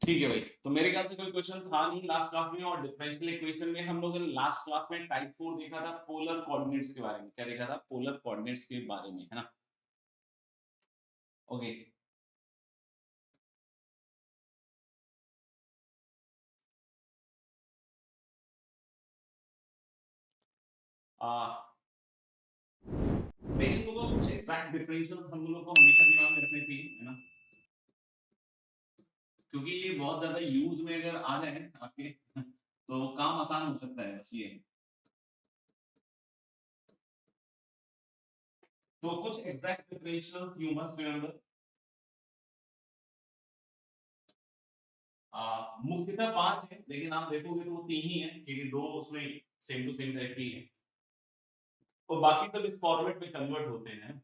ठीक है भाई, तो मेरे ख्याल से कोई क्वेश्चन था नहीं लास्ट क्लास में। और डिफरेंशियल इक्वेशन में हम लोगों ने लास्ट क्लास में टाइप 4 देखा था, पोलर कोऑर्डिनेट्स के बारे में। क्या देखा था? पोलर कोऑर्डिनेट्स के बारे में, है ना? ओके। बेसिक को कुछ एग्जैक्ट डिफरेंशियल हम लोगों को हमेशा दिमाग में रखने चाहिए, है ना? क्योंकि ये बहुत ज्यादा यूज में अगर आ जाए आपके तो काम आसान हो सकता है, बस ये। तो कुछ exact differential you must remember. मुख्यतः 5 है, लेकिन आप देखोगे तो वो 3 ही है, क्योंकि 2 उसमें सेम टू सेम टाइप की है। और बाकी सब इस फॉर्मेट में कन्वर्ट होते हैं।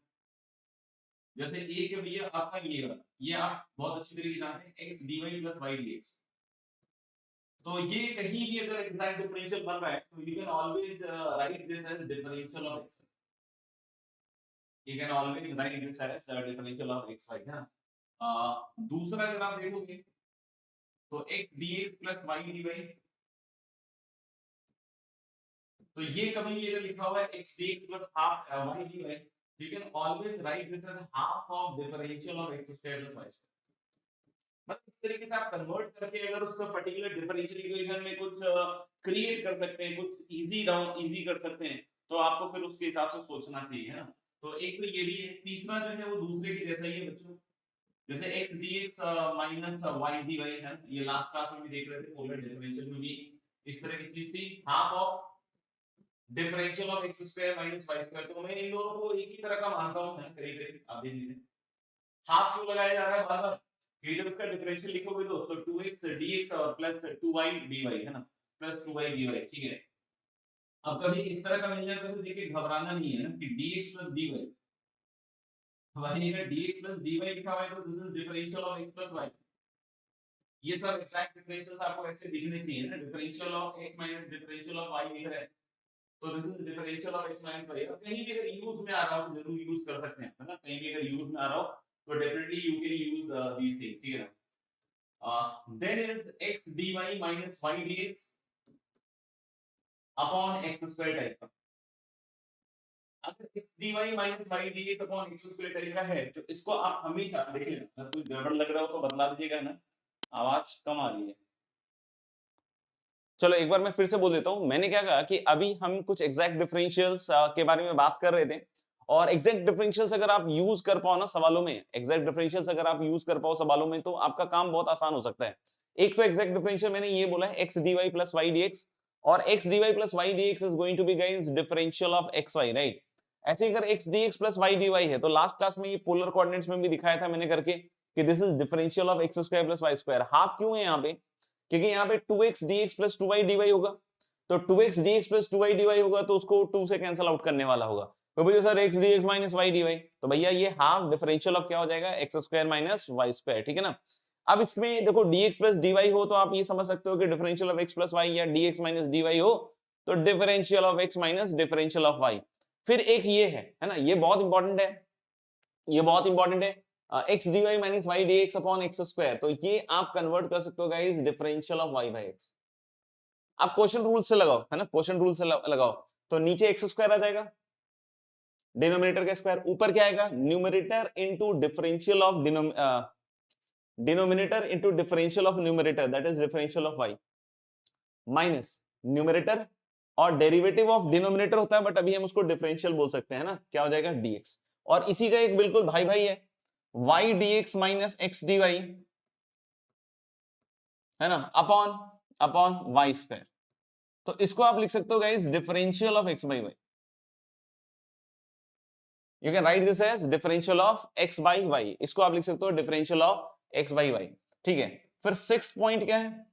जैसे ए के लिए आपका ये वाला, ये आप बहुत अच्छी तरीके से जानते हैं, x dy plus y dx। तो ये कहीं भी अगर एग्जैक्ट डिफरेंशियल बन रहा है तो you can always write this as differential of x। You can always write this as differential of x, है ना? दूसरा अगर आप देखोगे तो x dx plus y dy, तो ये कभी भी अगर लिखा हुआ है x dx plus half y dy, you can always write this as half of differential of x square plus y square। मतलब इस तरीके से आप कन्वर्ट करके अगर उसको पर्टिकुलर डिफरेंशियल इक्वेशन में कुछ क्रिएट कर सकते हैं, कुछ इजी डाउन इजी कर सकते हैं, तो आपको फिर उसके हिसाब से सोचना चाहिए, है ना? तो एक तो ये भी है। तीसरा जो है वो दूसरे के जैसा ही है बच्चों। जैसे x dx minus y dy है, ये लास्ट क्लास में भी देख रहे थे, पोलर डिफरेंशियल में भी इस तरह की चीज थी, half of differential of x square minus y square. तो मैं इन दोनों को एक ही तरह का मानता हूं, मैं करीब करीब आप देख लीजिए। हाफ क्यों लगाया जा रहा है बार बार? ये जब इसका डिफरेंशियल लिखोगे तो 2x dx और प्लस 2y dy, है ना? प्लस 2y dy, ठीक है। अब कभी इस तरह का मिल जाए तो देखिए घबराना नहीं है ना, कि dx प्लस dy, वही अगर dx प्लस dy लिखा हुआ है तो this is differential of x plus y। ये सब एग्जैक्ट डिफरेंशियल्स आपको ऐसे दिखने चाहिए ना, differential of x minus differential of y लिख रहे हैं तो this is differential of x minus y। और कहीं भी अगर यूज में आ रहा हो तो जरूर यूज कर सकते हैं, है ना? कहीं भी अगर यूज में आ रहा हो तो definitely you can use these things, ठीक है ना? then is x dy minus y dx upon x square type का। अगर x dy minus y dx upon x square type का है तो इसको आप हमेशा देखिए, अगर कुछ गड़बड़ लग रहा हो तो बदला दीजिएगा ना, आवाज कम आ रही है। चलो एक बार मैं फिर से बोल देता हूं। मैंने क्या कहा कि अभी हम कुछ एग्जैक्ट डिफरेंशियल्स के बारे में बात कर रहे थे, और एग्जैक्ट डिफरेंशियल्स अगर आप यूज कर पाओ ना सवालों में, एग्जैक्ट डिफरेंशियल्स अगर आप यूज कर पाओ सवालों में तो आपका काम बहुत आसान हो सकता है। एक तो एग्जैक्ट डिफरेंशियल मैंने ये बोला है x dy plus y dx, और x dy plus y dx is going to be guys differential of xy, right? ऐसे अगर x dx plus y dy है तो लास्ट क्लास में ये पोलर कोऑर्डिनेट्स में भी दिखाया था मैंने करके कि this is differential of x square plus y square. Half क्यों है यहाँ पे? क्योंकि यहाँ पे 2x dx plus 2y dy होगा, तो 2x dx plus 2y dy होगा तो उसको 2 से कैंसिल आउट करने वाला होगा। तो भैया sir x dx minus y dy, तो भैया ये हाफ डिफरेंशियल ऑफ क्या हो जाएगा? x square minus y square, ठीक है ना? अब इसमें देखो dx plus dy हो तो आप ये समझ सकते हो कि differential of x plus y, या dx minus dy हो तो differential of x minus differential of y। फिर एक ये है ना? ये बहुत इंपॉर्टेंट है, ये बहुत इंपॉर्टेंट है। x dy minus y dx upon x square, तो ये आप कन्वर्ट कर सकते हो guys differential of y by x। आप क्वेश्चन रूल से लगाओ, है ना? क्वेश्चन रूल से लगाओ तो नीचे x स्क्वायर आ जाएगा, डिनोमिनेटर का स्क्वायर, ऊपर क्या आएगा? Numerator into differential of denominator into differential of numerator, that is differential of y, minus numerator, और डेरिवेटिव ऑफ डिनोमिनेटर होता है बट अभी हम उसको डिफरेंशियल बोल सकते हैं ना, क्या हो जाएगा? dx। और इसी का एक बिल्कुल भाई भाई है y dx minus x dy, है ना, अपॉन अपॉन y स्क्वायर। तो इसको आप लिख सकते हो guys differential of x by y। You can write this as differential of x by y, इसको आप लिख सकते हो differential of x by y, ठीक है? फिर सिक्स्थ पॉइंट क्या है?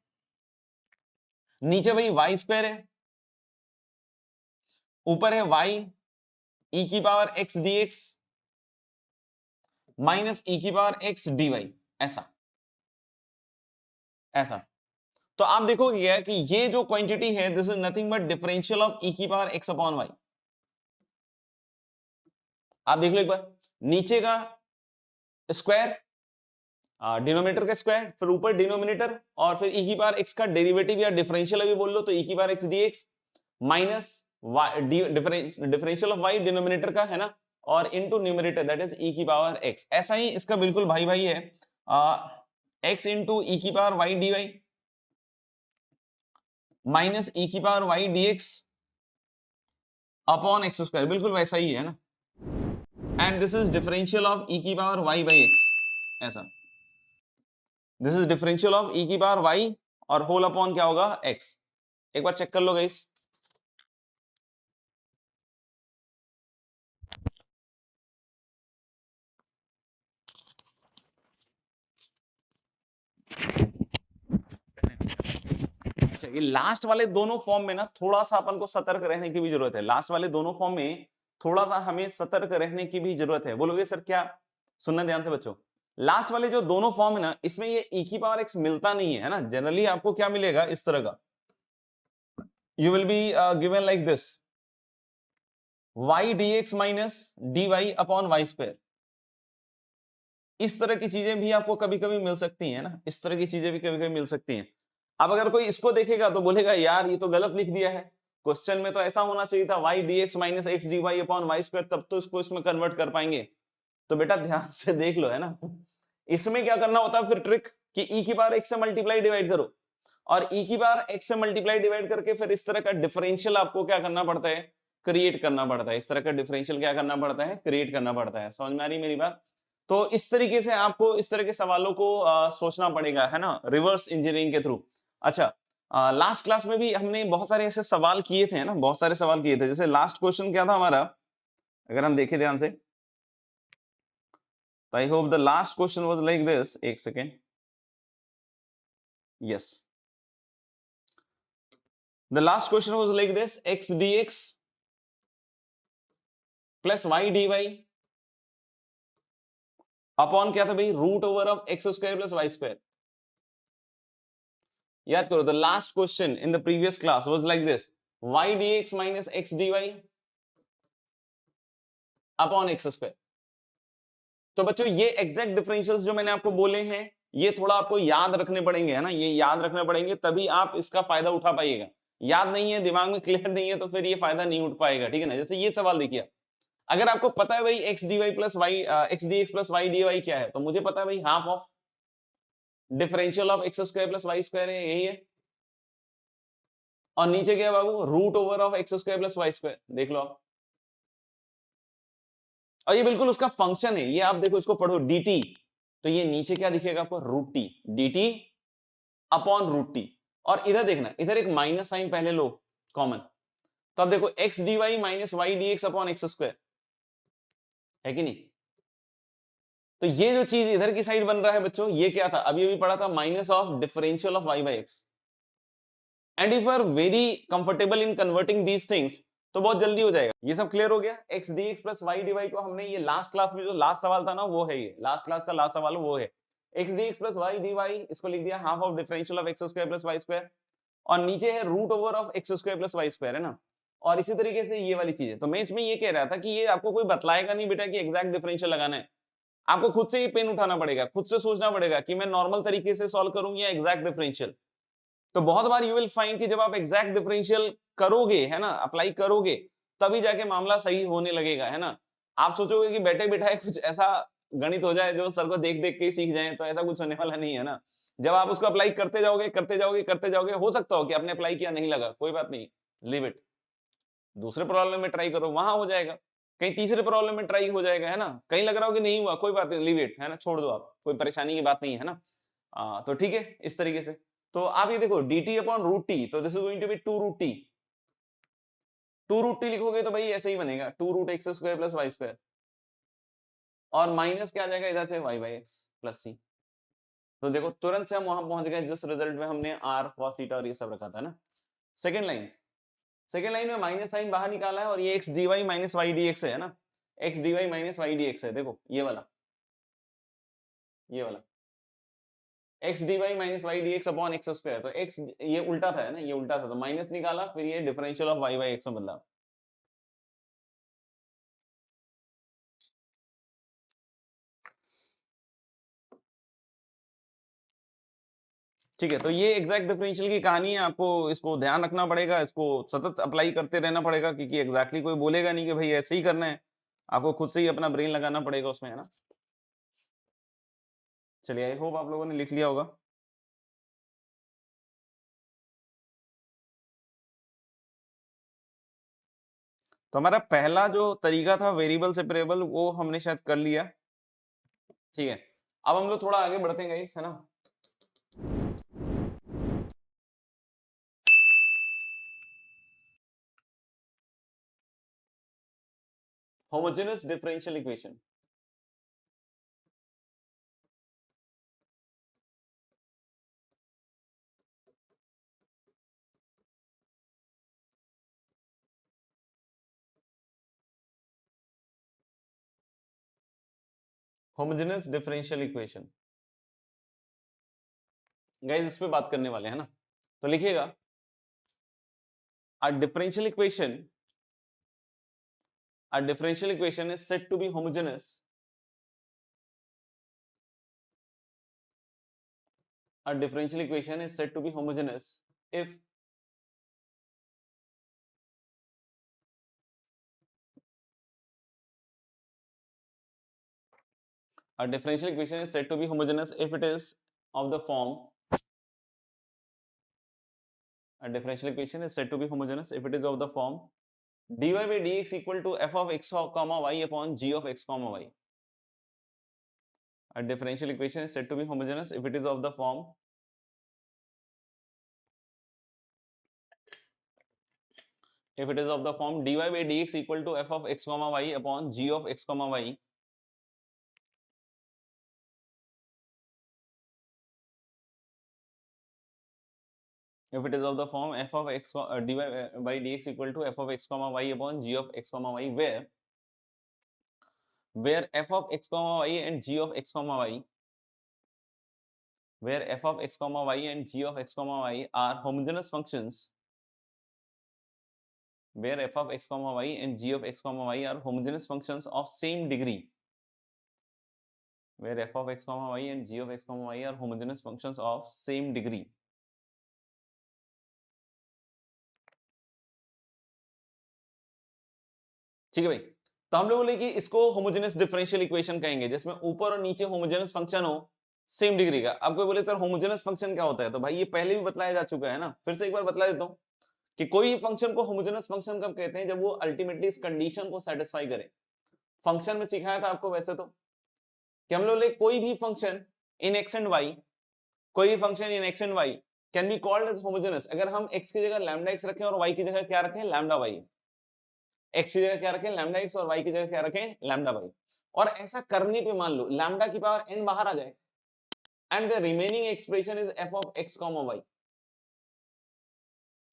नीचे भाई y स्क्वायर है, ऊपर है y e की power x dx minus e की पावर x dy, ऐसा ऐसा। तो आप देखोगे क्या कि ये जो क्वांटिटी है this is nothing but differential of e की पावर x अपॉन y। आप देख लो एक बार, नीचे का स्क्वायर डिनोमिनेटर का स्क्वायर, फिर ऊपर डिनोमिनेटर, और फिर e की पावर x का डेरिवेटिव या डिफरेंशियल अभी बोल लो तो e की power x dx minus differential of y denominator का है ना, और into numerator that is e की पावर x। ऐसा ही इसका बिल्कुल भाई भाई है, x इनटू e की power y dy minus e की power y dx upon x square, बिल्कुल वैसा ही है ना, and this is differential of e की पावर y बाई x, ऐसा this is differential of e की पावर y और होल अपॉन क्या होगा x। एक बार चेक कर लो गाइस, अच्छा ये लास्ट वाले दोनों फॉर्म में ना थोड़ा सा अपन को सतर्क रहने की भी जरूरत है, लास्ट वाले दोनों फॉर्म में थोड़ा सा हमें सतर्क रहने की भी जरूरत है। बोलोगे सर क्या? सुनना ध्यान से बच्चों, लास्ट वाले जो दोनों फॉर्म है ना, इसमें ये e की पावर x मिलता नहीं है ना, जनरली आपको क्या मिलेगा इस तरह का, you will be given like this y dx minus dy upon y square. इस तरह की चीजें भी आपको कभी कभी मिल सकती हैं ना, इस तरह की चीजें भी कभी कभी मिल सकती हैं। अब अगर कोई इसको देखेगा तो बोलेगा यार ये तो गलत लिख दिया है, क्वेश्चन में तो ऐसा होना चाहिए था y dx minus x dy upon y square, तब तो इसको इसमें कन्वर्ट कर पाएंगे। तो बेटा ध्यान से देख लो है ना, इसमें क्या करना होता है फिर ट्रिक कि e की पावर x से मल्टीप्लाई डिवाइड करो, और e की पावर x से मल्टीप्लाई डिवाइड करके फिर इस तरह का डिफरेंशियल आपको क्या करना पड़ता है, क्रिएट करना पड़ता है। इस तरह का डिफरेंशियल क्या करना पड़ता है, क्रिएट करना पड़ता है। समझ में आ रही मेरी बात? तो इस तरीके से आपको इस तरह के सवालों को सोचना पड़ेगा है ना, रिवर्स इंजीनियरिंग के थ्रू। अच्छा, लास्ट क्लास में भी हमने बहुत सारे ऐसे सवाल किए थे ना, बहुत सारे सवाल किए थे। जैसे लास्ट क्वेश्चन क्या था हमारा, अगर हम देखें ध्यान से, तो I hope the last question was like this, एक second, yes, the last question was like this, x dx plus y dy upon क्या था भाई, root over of x square plus y square. याद करो, the last question in the previous class was like this, y dx minus x dy upon x square. तो बच्चों ये exact differentials जो मैंने आपको बोले हैं, ये थोड़ा आपको याद रखने पड़ेंगे है ना, ये याद रखने पड़ेंगे, तभी आप इसका फायदा उठा पाइएगा। याद नहीं है, दिमाग में क्लियर नहीं है, तो फिर ये फायदा नहीं उठ पाएगा, ठीक है ना। जैसे ये सवाल देखिए, अगर आपको पता है भाई x D y plus y, x d x plus y d y क्या है, तो मुझे पता है भाई half of differential of x square plus y square है, यही है। और नीचे क्या है बाबू, root over of x square plus y square, देख लो आप। और ये बिल्कुल उसका फंक्शन है, ये आप देखो, इसको पढ़ो dt, तो ये नीचे क्या दिखेगा आपको, root T, dt upon root T. और इधर देखना, इधर एक माइनस साइन पहले लो कॉमन, तो अब देखो X D Y minus Y D x upon x square, है कि नहीं। तो ये जो चीज इधर की साइड बन रहा है बच्चों, ये क्या था, अभी अभी पढ़ा था, minus of differential of y by x. And if you are very comfortable in converting these things, तो बहुत जल्दी हो जाएगा। ये सब क्लियर हो गया, x d x plus y d y को हमने, ये लास्ट क्लास में जो लास्ट सवाल था ना, वो है, ये लास्ट क्लास का लास्ट सवाल वो है, x d x plus y d y, इसको लिख दिया half of differential of x square plus y square, और नीचे है root over of x square plus y square, है ना। और इसी तरीके से ये वाली चीज है। तो मैं इसमें ये कह रहा था कि ये आपको कोई बतलाएगा नहीं बेटा कि एग्जैक्ट डिफरेंशियल लगाना है, आपको खुद से ये पेन उठाना पड़ेगा, खुद से सोचना पड़ेगा कि मैं नॉर्मल तरीके से सॉल्व करूं या एग्जैक्ट डिफरेंशियल। तो बहुत बार यू विल फाइंड कि जब आप एग्जैक्ट डिफरेंशियल करोगे है ना, अप्लाई करोगे, तभी जाके मामला सही होने लगेगा, है ना। आप सोचोगे कि बैठे बिठाए कुछ ऐसा गणित हो जाए जो सर को देख देख के ही सीख जाए, तो ऐसा कुछ होने वाला नहीं है ना। जब आप उसको अप्लाई करते जाओगे करते जाओगे करते जाओगे, हो सकता हो कि आपने अप्लाई किया नहीं लगा, कोई बात नहीं, लीव इट, दूसरे प्रॉब्लम में ट्राई करो, वहां हो जाएगा। कहीं तीसरे प्रॉब्लम में ट्राई हो जाएगा, है ना। कहीं लग रहा हो कि नहीं हुआ, कोई बात नहीं, लीव इट, है ना, छोड़ दो आप, कोई परेशानी की बात नहीं है ना। तो ठीक है, इस तरीके से। तो आप ये देखो dt अपॉन रूट टी, तो this is going to be two root t, two root t लिखोगे तो भाई ऐसे ही बनेगा, two root x square plus y square, और माइनस क्या आ जाएगा इधर से, y by x plus c. तो देखो तुरंत से हम वहां पहुंच गए जिस रिजल्ट में हमने आर कॉस थीटा और ये सब रखा था ना। सेकंड लाइन, सेकंड लाइन में माइनस साइन बाहर निकाला है, और ये x D Y minus Y D x है ना, x D Y minus Y D x है, देखो ये वाला, ये वाला x D Y minus Y D x upon x square. तो एक्स ये उल्टा था है ना, ये उल्टा था, तो माइनस निकाला, फिर ये differential of y by x में बदला। ठीक है, तो ये एग्जैक्ट डिफरेंशियल की कहानी है, आपको इसको ध्यान रखना पड़ेगा, इसको सतत अप्लाई करते रहना पड़ेगा, क्योंकि एग्जैक्टली कोई बोलेगा नहीं कि भाई ऐसे ही करना है, आपको खुद से ही अपना ब्रेन लगाना पड़ेगा उसमें, है ना। चलिए, आई होप आप लोगों ने लिख लिया होगा। तो हमारा पहला जो तरीका था वेरिएबल सेपरेबल, वो हमने शायद कर लिया। ठीक है, अब हम लोग थोड़ा आगे बढ़ते हैं गाइस, है ना। Homogeneous differential equation. Homogeneous differential equation guys, इस पे बात करने वाले हैं ना। तो लिखिएगा, a differential equation is said to be homogeneous. A differential equation is said to be homogeneous if a differential equation is said to be homogeneous if it is of the form. A differential equation is said to be homogeneous if it is of the form dy by dx equal to f of x comma y upon g of x comma y. A differential equation is said to be homogeneous if it is of the form dy by dx equal to f of x comma y upon g of x comma y. If it is of the form f of x dy by dx equal to f of x comma y upon g of x comma y, where f of x comma y and g of x comma y, where f of x comma y and g of x comma y are homogeneous functions, where f of x comma y and g of x comma y are homogeneous functions of same degree, where f of x comma y and g of x comma y are homogeneous functions of same degree. ठीक है भाई, तो हम लोग बोले कि इसको homogeneous differential equation कहेंगे जिसमें ऊपर और नीचे होमोजेनस फंक्शन हो सेम डिग्री का। आपको बोले सर होमोजेनस फंक्शन क्या होता है, तो भाई ये पहले भी बतलाया जा चुका है ना, फिर से एक बार बतला देता हूं कि कोई फंक्शन को होमोजेनस फंक्शन कब कहते हैं, जब वो अल्टीमेटली इस कंडीशन को सेटिस्फाई करे। फंक्शन में सिखाया था आपको वैसे तो कि हम लोग ले कोई भी function in x and y, कोई भी function in x and y can be called as homogeneous अगर हम एक्स की जगह लैम्डा एक्स रखें और वाई की जगह क्या रखें, लैम्डा वाई। एक्स की जगह क्या रखें, लैम्डा एक्स, और वाई की जगह क्या रखें, लैम्डा वाई। और ऐसा करने पे मान लो लैम्डा की पावर n बाहर आ जाए and the remaining expression is f of x, y,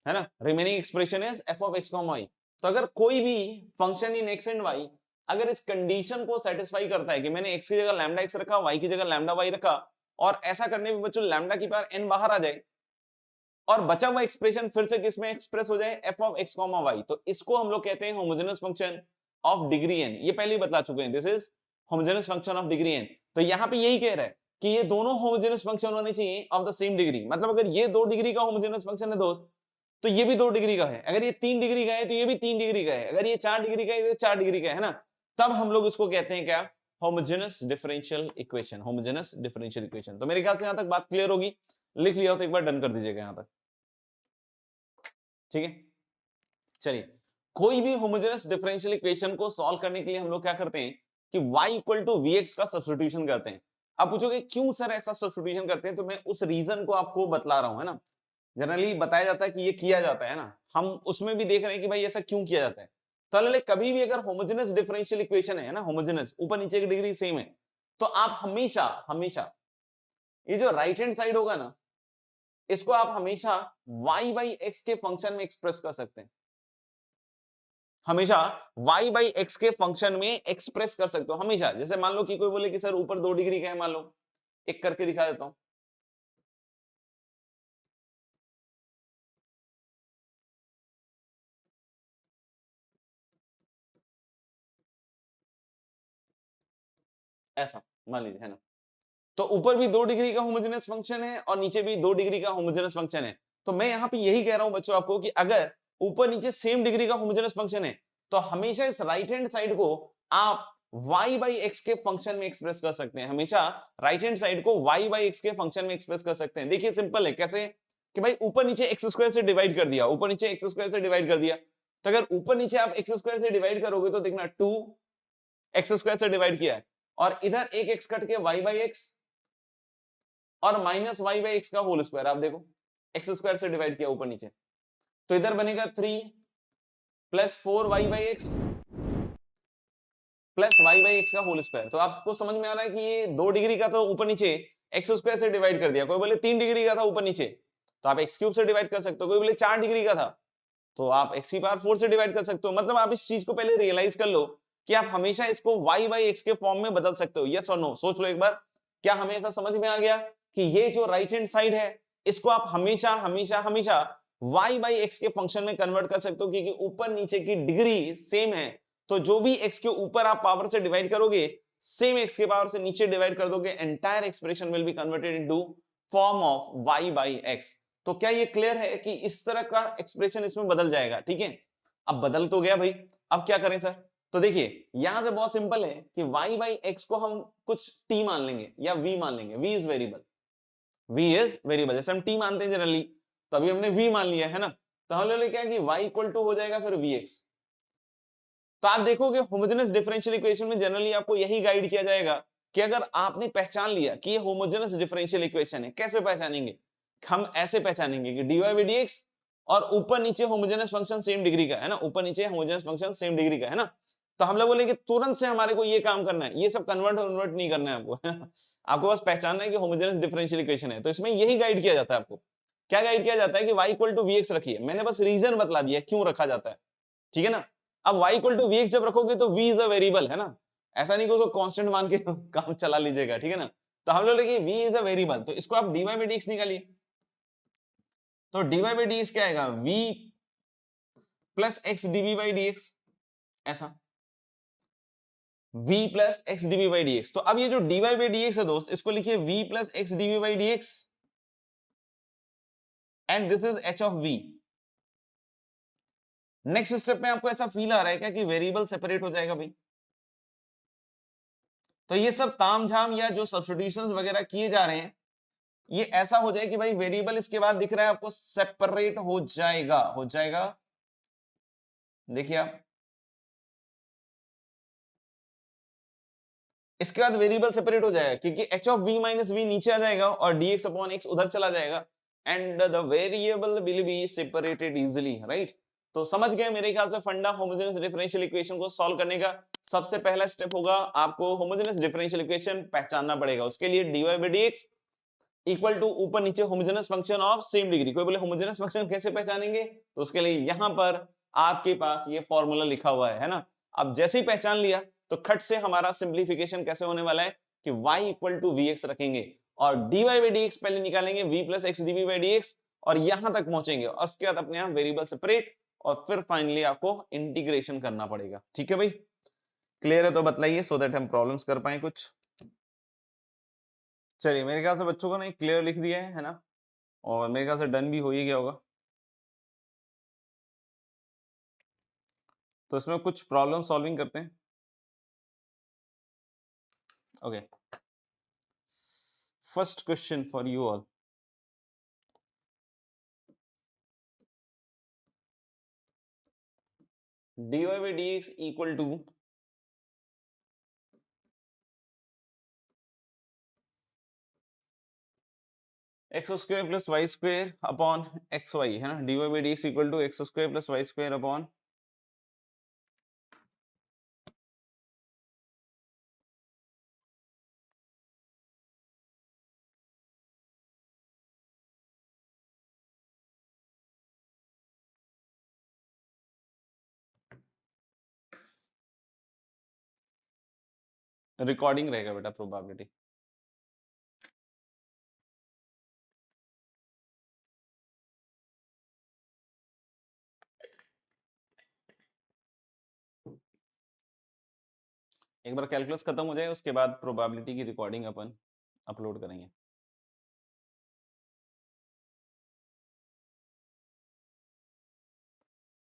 है ना। Remaining expression is f of x, y। तो अगर कोई भी function in x and y अगर इस कंडीशन को सेटिस्फाई करता है कि मैंने x की जगह लैम्डा x रखा, y की जगह लैम्डा y रखा, और ऐसा करने पे बच्चों लैम्डा की पावर n बाहर आ जाए और बचा हुआ एक्सप्रेशन फिर से किसमें एक्सप्रेस हो जाए, f of x, y, तो इसको हम लोग कहते हैं homogeneous function of degree n। ये पहले ही बता चुके हैं, this is homogeneous function of degree n। तो यहाँ पे यही कह रहा है कि ये दोनों होमोजेनस फंक्शन होने चाहिए ऑफ द सेम डिग्री। मतलब अगर ये 2 डिग्री का होमोजेनस फंक्शन है दोस्त, तो ये भी 2 डिग्री का है। अगर ये 3 डिग्री का है तो ये भी 3 डिग्री का है। अगर ये 4 डिग्री का है तो ये 4 डिग्री का है ना। तब हम लोग इसको कहते हैं क्या, homogeneous differential equation. Homogeneous differential equation. तो मेरे ख्याल से यहां तक बात क्लियर होगी। लिख लिया हो तो एक बार डन कर दीजिएगा यहां तक, ठीक है। चलिए, कोई भी होमोजेनस डिफरेंशियल इक्वेशन को सॉल्व करने के लिए हम लोग क्या करते हैं कि y इक्वल टू vx का सब्स्टिट्यूशन करते हैं। आप पूछोगे क्यों सर ऐसा सब्स्टिट्यूशन करते हैं, तो मैं उस रीजन को आपको बतला रहा हूं, है ना। जनरली बताया जाता है कि ये किया जाता है ना, हम उसमें भी देख रहे हैं कि भाई ऐसा क्यों किया जाता है। तो कभी भी अगर होमोजेनस डिफरेंशियल इक्वेशन है ना, होमोजेनस ऊपर नीचे की डिग्री सेम है, तो आप हमेशा हमेशा ये जो राइट हैंड साइड होगा ना, इसको आप हमेशा y बाई x के फंक्शन में एक्सप्रेस कर सकते हैं। हमेशा y बाई x के फंक्शन में एक्सप्रेस कर सकते हो हमेशा। जैसे मान लो कि कोई बोले कि सर ऊपर 2 डिग्री का है, मान लो एक करके दिखा देता हूं। ऐसा मान लीजिए, है ना। तो ऊपर भी 2 डिग्री का होमोजेनस फंक्शन है और नीचे भी 2 डिग्री का होमोजेनस फंक्शन है। तो मैं यहाँ पे यही कह रहा हूं बच्चों आपको कि अगर ऊपर नीचे सेम डिग्री का होमोजेनस फंक्शन है तो हमेशा इस राइट हैंड साइड को आप y बाई एक्स के फंक्शन में एक्सप्रेस कर सकते हैं। हमेशा राइट हैंड साइड को y बाई एक्स के फंक्शन में एक्सप्रेस कर सकते हैं। देखिए सिंपल है, कैसे कि भाई ऊपर नीचे एक्स स्क्वायर से डिवाइड कर दिया, ऊपर नीचे एक्स स्क्वायर से डिवाइड कर दिया, तो अगर ऊपर नीचे आप एक्स स्क्वायर से डिवाइड करोगे तो देखना 2 एक्स स्क्वायर से डिवाइड किया है और इधर एक एक्स कट के y बाई एक्स और माइनस वाई बाई एक्स का होल स्क्वायर। आप देखो एक्स स्क्वायर से डिवाइड किया ऊपर नीचे, तो इधर बनेगा 3 plus 4y by x plus y by x का होल स्क्वायर। तो आपको समझ में आ रहा है कि ये 2 डिग्री का तो ऊपर नीचे एक्स स्क्वायर से डिवाइड कर दिया, कोई बोले 3 डिग्री का था ऊपर नीचे तो आप एक्स क्यूब से डिवाइड कर सकते हो, कोई बोले 4 डिग्री का था तो आप एक्स की पावर 4 से डिवाइड कर सकते हो। मतलब आप इस चीज को पहले रियलाइज कर लो कि आप हमेशा इसको y बाई एक्स के फॉर्म में बदल सकते हो। यस और नो, सोच लो एक बार, क्या हमें ऐसा समझ में आ गया कि ये जो राइट हैंड साइड है इसको आप हमेशा हमेशा हमेशा y बाई एक्स के फंक्शन में कन्वर्ट कर सकते हो, क्योंकि ऊपर नीचे की डिग्री सेम है। तो जो भी x के ऊपर आप पावर से डिवाइड करोगे सेम x के पावर से नीचे डिवाइड कर दोगे, entire expression will be converted into form of y by x। तो क्या ये क्लियर है कि इस तरह का एक्सप्रेशन इसमें बदल जाएगा? ठीक है, अब बदल तो गया भाई, अब क्या करें सर? तो देखिए यहां से बहुत सिंपल है कि y बाई एक्स को हम कुछ t मान लेंगे या v मान लेंगे। v is variable, v is variable, जैसे हम t मानते हैं जनरली, तो अभी हमने v मान लिया है ना, तो हम लोग क्या है कि y इक्वल टू हो जाएगा फिर vx। तो आप देखोगे होमोजेनस डिफरेंशियल इक्वेशन में जनरली आपको यही गाइड किया जाएगा कि अगर आपने पहचान लिया कि ये होमोजेनस डिफरेंशियल इक्वेशन है, कैसे पहचानेंगे? हम ऐसे पहचानेंगे कि dy by dx और ऊपर नीचे होमोजेनस फंक्शन सेम डिग्री का है ना, ऊपर नीचे होमोजेनस फंक्शन सेम डिग्री का है ना, तो हम लोग बोलेंगे तुरंत से हमारे को ये काम करना है, ये सब कन्वर्ट नहीं करना है आपको आपको बस पहचानना है कि होमोजेनस डिफरेंशियल इक्वेशन है। तो इसमें यही गाइड किया जाता है आपको। क्या गाइड किया जाता है कि y इक्वल टू vx रखिए, मैंने बस रीजन बतला दिया क्यों रखा जाता है, ठीक है ना। अब y इक्वल टू vx जब रखोगे तो v इज अ वेरिएबल है ना, ऐसा नहीं कि उसको कांस्टेंट मान के काम चला लीजिएगा, ठीक है ना। तो हम लोग लेंगे v इज अ वेरिएबल, तो इसको आप dy by dx निकालिए, तो dy by dx क्या आएगा? v plus x dv by dx, ऐसा v plus x dv by dx। तो अब ये जो dy by dx है दोस्त, इसको लिखिए v plus x dv by dx and this is h of v। Next step में आपको ऐसा फील आ रहा है क्या कि वेरिएबल सेपरेट हो जाएगा भाई? तो ये सब तामझाम या जो सब्स्टिट्यूशंस वगैरह किए जा रहे हैं, ये ऐसा हो जाए कि भाई वेरिएबल इसके बाद दिख रहा है आपको सेपरेट हो जाएगा, हो जाएगा। देखिए आप, इसके बाद वेरिएबल सेपरेट हो जाएगा क्योंकि h of v minus v नीचे आ जाएगा और dx अपॉन x उधर चला जाएगा and the variable will be separated easily, right. तो समझ गए मेरे ख्याल से फंडा होमोजेनस डिफरेंशियल इक्वेशन को सॉल्व करने का। सबसे पहला स्टेप होगा आपको होमोजेनस डिफरेंशियल इक्वेशन पहचानना पड़ेगा। उसके लिए dy by dx equal to ऊपर नीचे homogeneous function of same degree. कोई बोले होमोजेनस फंक्शन कैसे पहचानेंगे? तो उसके लिए यहां पर आपके पास ये फॉर्मूला लिखा हुआ है ना। अब जैसे ही पहचान लिया तो खट से हमारा सिंप्लीफिकेशन कैसे होने वाला है कि y इक्वल टू vx रखेंगे और dy by dx पहले निकालेंगे v plus x dv by dx और यहां तक पहुंचेंगे और उसके बाद अपने आप वेरिएबल सेपरेट और फिर फाइनली आपको इंटीग्रेशन करना पड़ेगा। ठीक है भाई, क्लियर है तो बतलाइए सो दैट हम प्रॉब्लम्स कर पाए कुछ। चलिए मेरे ख्याल से बच्चों को नहीं क्लियर लिख दिया है ना, और मेरे ख्याल से डन भी हो ही गया होगा। तो इसमें कुछ प्रॉब्लम सॉल्विंग करते हैं। Okay, first question for you all. dy by dx equal to x square plus y square upon x y है ना। dy by dx equal to x square plus y square upon recording रहेगा बेटा probability. एक बार calculus खत्म हो जाए उसके बाद प्रोबेबिलिटी की रिकॉर्डिंग अपन अपलोड करेंगे।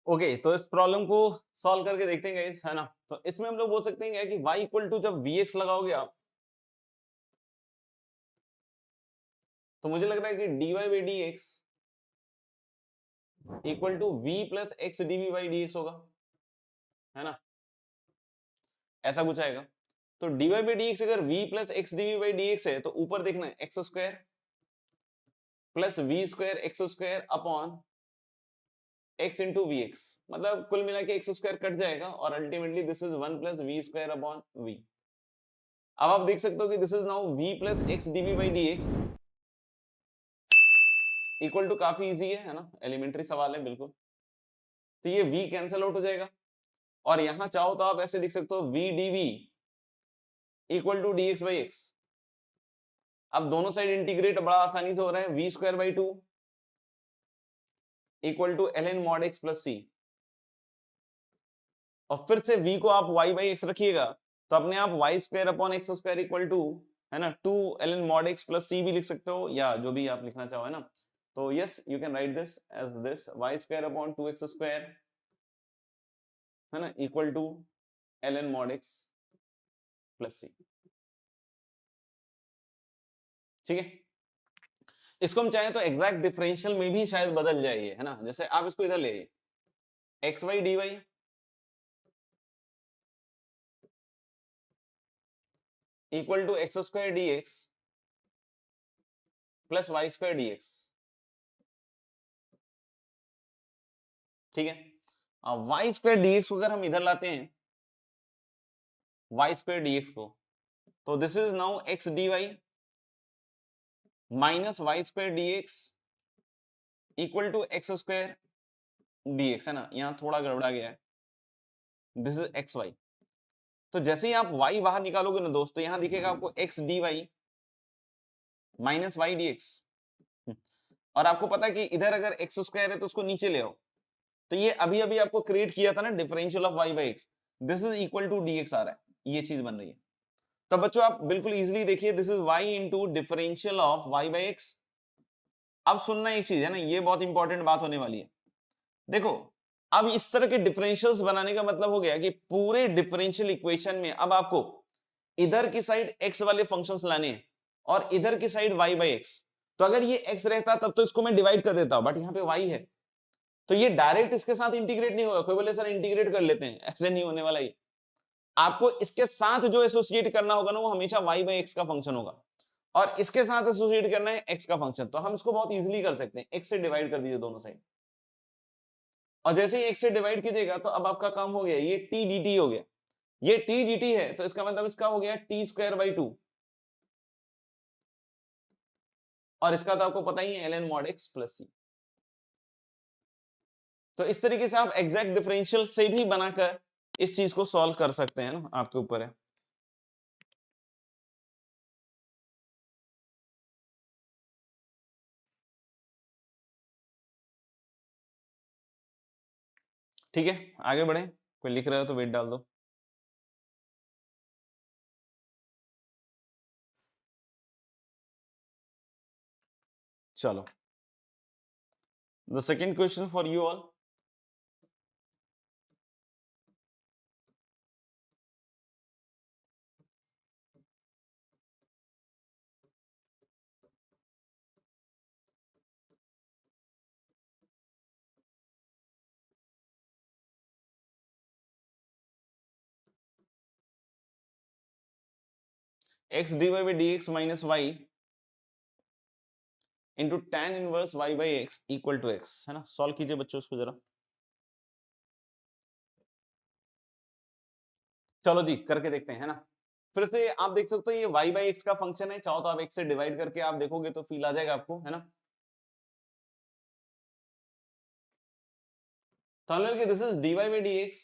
ओके तो इस प्रॉब्लम को सॉल्व करके देखते हैं गाइस, है ना। तो इसमें हम लोग बोल सकते हैं कि y इक्वल टू जब vx लगाओगे आप, तो मुझे लग रहा है कि dy by dx equal to v plus x dv by dx होगा, है ना, ऐसा कुछ आएगा। तो dy बाई dx अगर v plus x dv by dx है, तो ऊपर देखना है x square plus v square x square upon x into v x, मतलब कुल मिला के एक्स स्क्वायर कट जाएगा और ultimately this is 1 plus v square upon v. अब आप देख सकते हो कि this is now v plus x dv by dx equal to, काफी इजी है ना, एलिमेंट्री सवाल है बिल्कुल। तो ये v कैंसिल आउट हो जाएगा और यहां चाहो तो आप ऐसे लिख सकते हो v dv equal to dx by x। अब दोनों साइड इंटीग्रेट बड़ा आसानी से हो रहा है, v square by 2 equal to ln mod x plus c, और फिर से v को आप y बाई x रखिएगा तो अपने आप y square upon x square equal to, है ना, 2 ln mod x plus c भी लिख सकते हो, या जो भी आप लिखना चाहो, है ना। तो yes you can write this as this y square upon 2x square, है ना, equal to ln mod x plus c। ठीक है, इसको हम चाहें तो एग्जैक्ट डिफरेंशियल में भी शायद बदल जाए ये, है ना। जैसे आप इसको इधर ले आइए, x y d y equal to x square d x plus y square d x. ठीक है, अब वाई स्क्वायर डी एक्स को अगर हम इधर लाते हैं, वाई स्क्वायर डी एक्स को, तो this is now x D Y minus y square d x equal to x square d x, है ना, यहां थोड़ा गड़बड़ा गया है, दिस इज एक्स वाई। तो जैसे ही आप y बाहर निकालोगे ना दोस्तों, यहां दिखेगा आपको x D Y minus Y D x, और आपको पता है कि इधर अगर एक्स स्क्वायर है तो उसको नीचे ले आओ, तो ये अभी अभी आपको क्रिएट किया था ना differential of y by x, this is equal to dx आ रहा है, ये चीज बन रही है। तो बच्चों आप बिल्कुल इजीली देखिए, this is y into differential of y by x. अब सुनना एक चीज है ना, ये बहुत इंपॉर्टेंट बात होने वाली है। देखो, अब इस तरह के डिफरेंशियल्स बनाने का मतलब हो गया कि पूरे डिफरेंशियल इक्वेशन में अब आपको इधर की साइड x वाले फंक्शंस लाने हैं और इधर की साइड y बाई एक्स। तो अगर ये x रहता तब तो इसको मैं डिवाइड कर देता, बट यहाँ पे y है, तो ये डायरेक्ट इसके साथ इंटीग्रेट नहीं होगा। कोई बोले सर इंटीग्रेट कर लेते हैं, ऐसे नहीं होने वाला ये। आपको इसके साथ जो एसोसिएट करना होगा ना, वो हमेशा y बाई एक्स का फंक्शन होगा, और इसके साथ एसोसिएट करना है x का फंक्शन। तो हम इसको बहुत इजीली कर सकते हैं, x से डिवाइड कर दीजिए दोनों साइड, और जैसे ही x से डिवाइड कीजिएगा तो अब आपका काम हो गया, ये t dt हो गया। ये t dt है तो इसका मतलब इसका हो गया t स्क्वायर बाई 2, और इसका तो आपको पता ही है ln mod x plus c। तो इस तरीके से आप एग्जैक्ट डिफरेंशियल से भी बनाकर इस चीज को सॉल्व कर सकते हैं ना, आपके ऊपर है। ठीक है, आगे बढ़े, कोई लिख रहा है तो वेट डाल दो। चलो, the second question for you all, x D y by d x minus y into tan inverse y by x equal to x, है ना। सॉल्व कीजिए बच्चों उसको जरा। चलो जी करके देखते हैं, है ना। फिर से आप देख सकते हो ये y बाई एक्स का फंक्शन है, चाहो तो आप x से डिवाइड करके आप देखोगे तो फील आ जाएगा आपको, है ना। तो this is dy by d x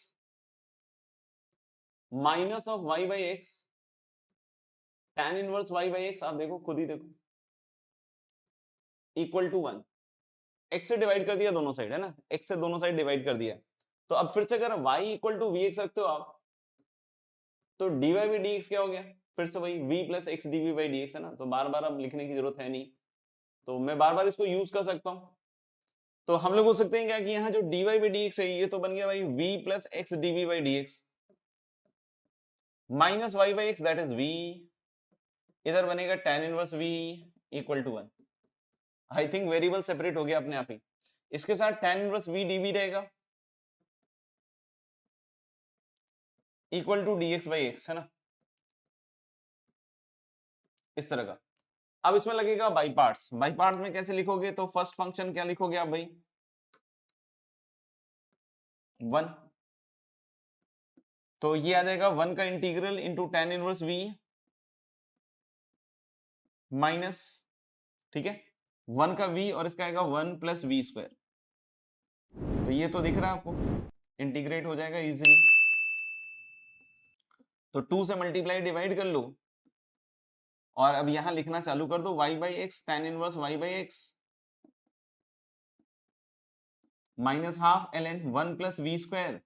minus of y by x tan inverse y by x, आप देखो खुद ही देखो, इक्वल टू 1। x से डिवाइड कर दिया दोनों साइड, है ना, x से दोनों साइड डिवाइड कर दिया। तो अब फिर से अगर y equal to v x रखते हो आप, तो dy बाई डी एक्स क्या हो गया, फिर से वही v plus x DV by d x है ना, तो बार बार अब लिखने की जरूरत है नहीं, तो मैं बार बार इसको यूज कर सकता हूँ। तो हम लोग बोल सकते हैं क्या कि यहाँ जो dy बाई डी एक्स है ये तो बन गया भाई v plus x DV by d x minus y by x that is v, इधर बनेगा tan inverse v equal to 1। I think variable separate हो गया अपने आप ही। इसके साथ tan इनवर्स v dv रहेगा equal to dx by x है ना, इस तरह का। अब इसमें लगेगा बाई पार्ट्स। बाई पार्ट्स में कैसे लिखोगे, तो फर्स्ट फंक्शन क्या लिखोगे आप भाई 1, तो ये आ जाएगा 1 का integral into tan inverse v minus, ठीक है 1 का v और इसका आएगा 1 प्लस वी स्क्वायर। तो ये तो दिख रहा है आपको, इंटीग्रेट हो जाएगा इजीली। तो 2 से मल्टीप्लाई डिवाइड कर लो और अब यहां लिखना चालू कर दो y by x tan inverse y by x minus half ln 1 plus v square.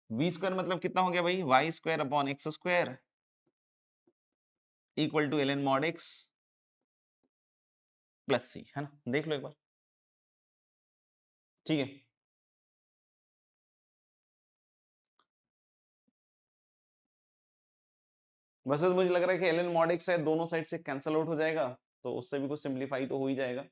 V square मतलब कितना हो गया भाई y square upon x square equal to ln mod x plus c, है ना, देख लो एक बार, ठीक है। बस मुझे लग रहा है कि ln मॉड x है दोनों साइड से कैंसिल आउट हो जाएगा, तो उससे भी कुछ सिंप्लीफाई तो हो ही जाएगा,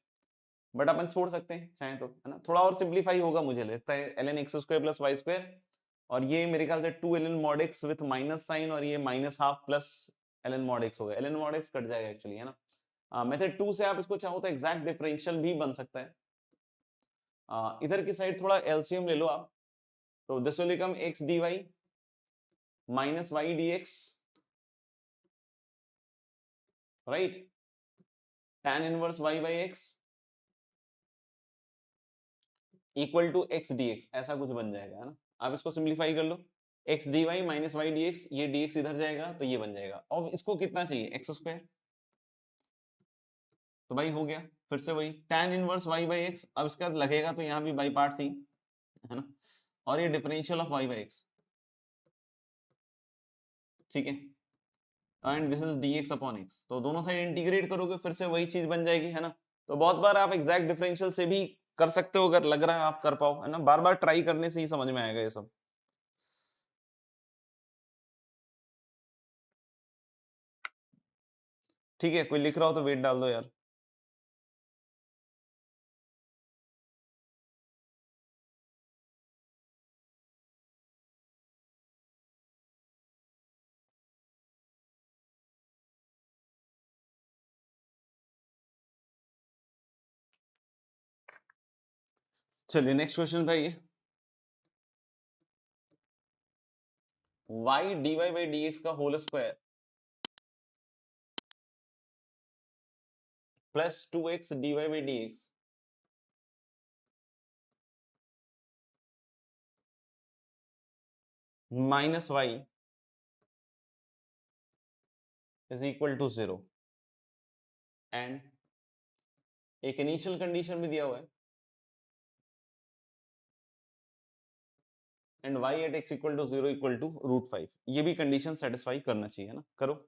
बट अपन छोड़ सकते हैं चाहे तो, है ना, थोड़ा और सिंप्लीफाई होगा मुझे लगता है ln x square plus y square, और ये मेरे ख्याल से 2 ln mod x with minus sign, और ये minus half plus ln mod x होगा, ln mod x कट जाएगा एक्चुअली, है ना। मेथड 2 से आप इसको चाहो तो एग्जैक्ट डिफरेंशियल भी बन सकता है। इधर की साइड थोड़ा एलसीएम ले लो आप, तो this will become x dy minus y dx, right, tan inverse y by x equal to x dx, ऐसा कुछ बन जाएगा, है ना। आप इसको सिंप्लीफाई कर लो, x dy minus y dx, ये dx इधर जाएगा तो ये बन जाएगा, और इसको कितना चाहिए x स्क्वायर, तो भाई हो गया फिर से वही tan inverse y by x। अब इसका लगेगा तो यहाँ भी बाई पार्ट ही, है ना, और ये differential of y by x, ठीक है, and this is dx upon x, तो दोनों साइड इंटीग्रेट करोगे फिर से वही चीज बन जाएगी, है ना। तो बहुत बार आप एग्जैक्ट डिफरेंशियल से भी कर सकते हो, अगर लग रहा है आप कर पाओ, है ना, बार बार ट्राई करने से ही समझ में आएगा ये सब। ठीक है, कोई लिख रहा हो तो वेट डाल दो यार। चलिए नेक्स्ट क्वेश्चन पे आइए। y dy by dx का whole square plus 2x dy by dx minus y is equal to 0, and एक इनिशियल कंडीशन भी दिया हुआ है, and y at x equal to 0 equal to √5, ये भी कंडीशन सेटिस्फाई करना चाहिए, है ना, करो।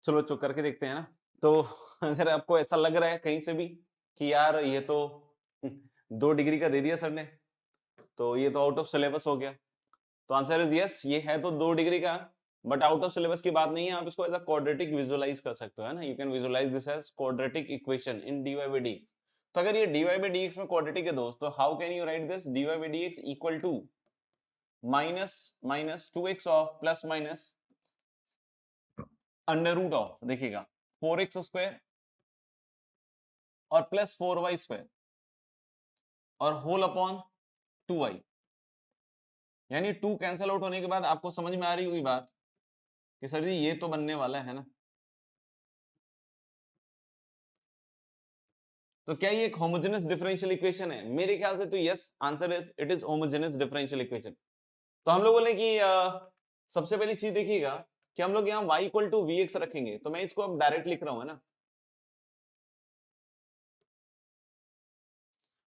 चलो बच्चों करके देखते हैं ना। तो अगर आपको ऐसा लग रहा है कहीं से भी कि यार ये तो 2 डिग्री का दे दिया सर ने, तो ये तो आउट ऑफ सिलेबस हो गया, तो आंसर इज यस, ये है तो 2 डिग्री का, बट आउट ऑफ सिलेबस की बात नहीं है, आप इसको एज अ क्वाड्रेटिक विजुअलाइज कर सकते हो, है ना, you can visualize this as quadratic equation in dy by dx। तो अगर ये dy by dx में क्वाड्रेटिक है दोस्त, तो how can you write this, dy by dx equal to minus minus 2x of plus minus under root of, देखिएगा 4x square और plus 4y square और होल अपॉन 2y, यानी 2 cancel out होने के बाद आपको समझ में आ रही हुई बात कि सर जी ये तो बनने वाला है ना। तो क्या ये एक होमोजेनस डिफरेंशियल इक्वेशन है, मेरे ख्याल से तो yes, answer is it is homogeneous differential equation. तो हम लोग बोले कि सबसे पहली चीज देखिएगा कि हम लोग यहाँ y equal to v x रखेंगे, तो मैं इसको अब डायरेक्ट लिख रहा हूं, है ना,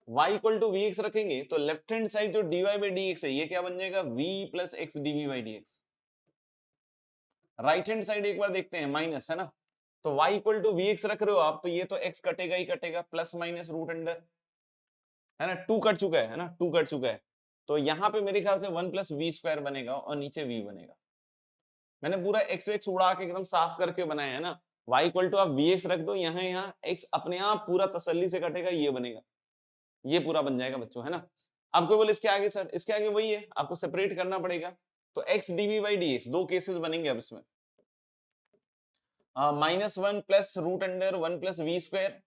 y equal to v x रखेंगे तो लेफ्ट हैंड साइड जो dy बाई डी एक्स है ये क्या बन जाएगा, v plus x DV by d x. Right hand side एक बार देखते हैं, माइनस, है ना, तो y equal to v x रख रहे हो आप, तो ये तो x कटेगा ही कटेगा, प्लस माइनस रूट अंडर, है ना, 2 कट चुका है ना, 2 कट चुका है, तो यहाँ पे मेरे ख्याल से 1 प्लस वी स्क्वायर बनेगा और नीचे v बनेगा। मैंने पूरा x वेक्स उड़ा के एकदम साफ करके बनाया है ना, y इक्वल टू आप vx रख दो, यहाँ x अपने आप पूरा तसल्ली से कटेगा, ये बनेगा, ये पूरा बन जाएगा बच्चों, है ना। अब कोई बोले इसके आगे सर, इसके आगे वही है, आपको सेपरेट करना पड़ेगा, तो x dv बाई dx, दो केसेस बनेंगे अब इसमें, -1 plus root under 1 plus v square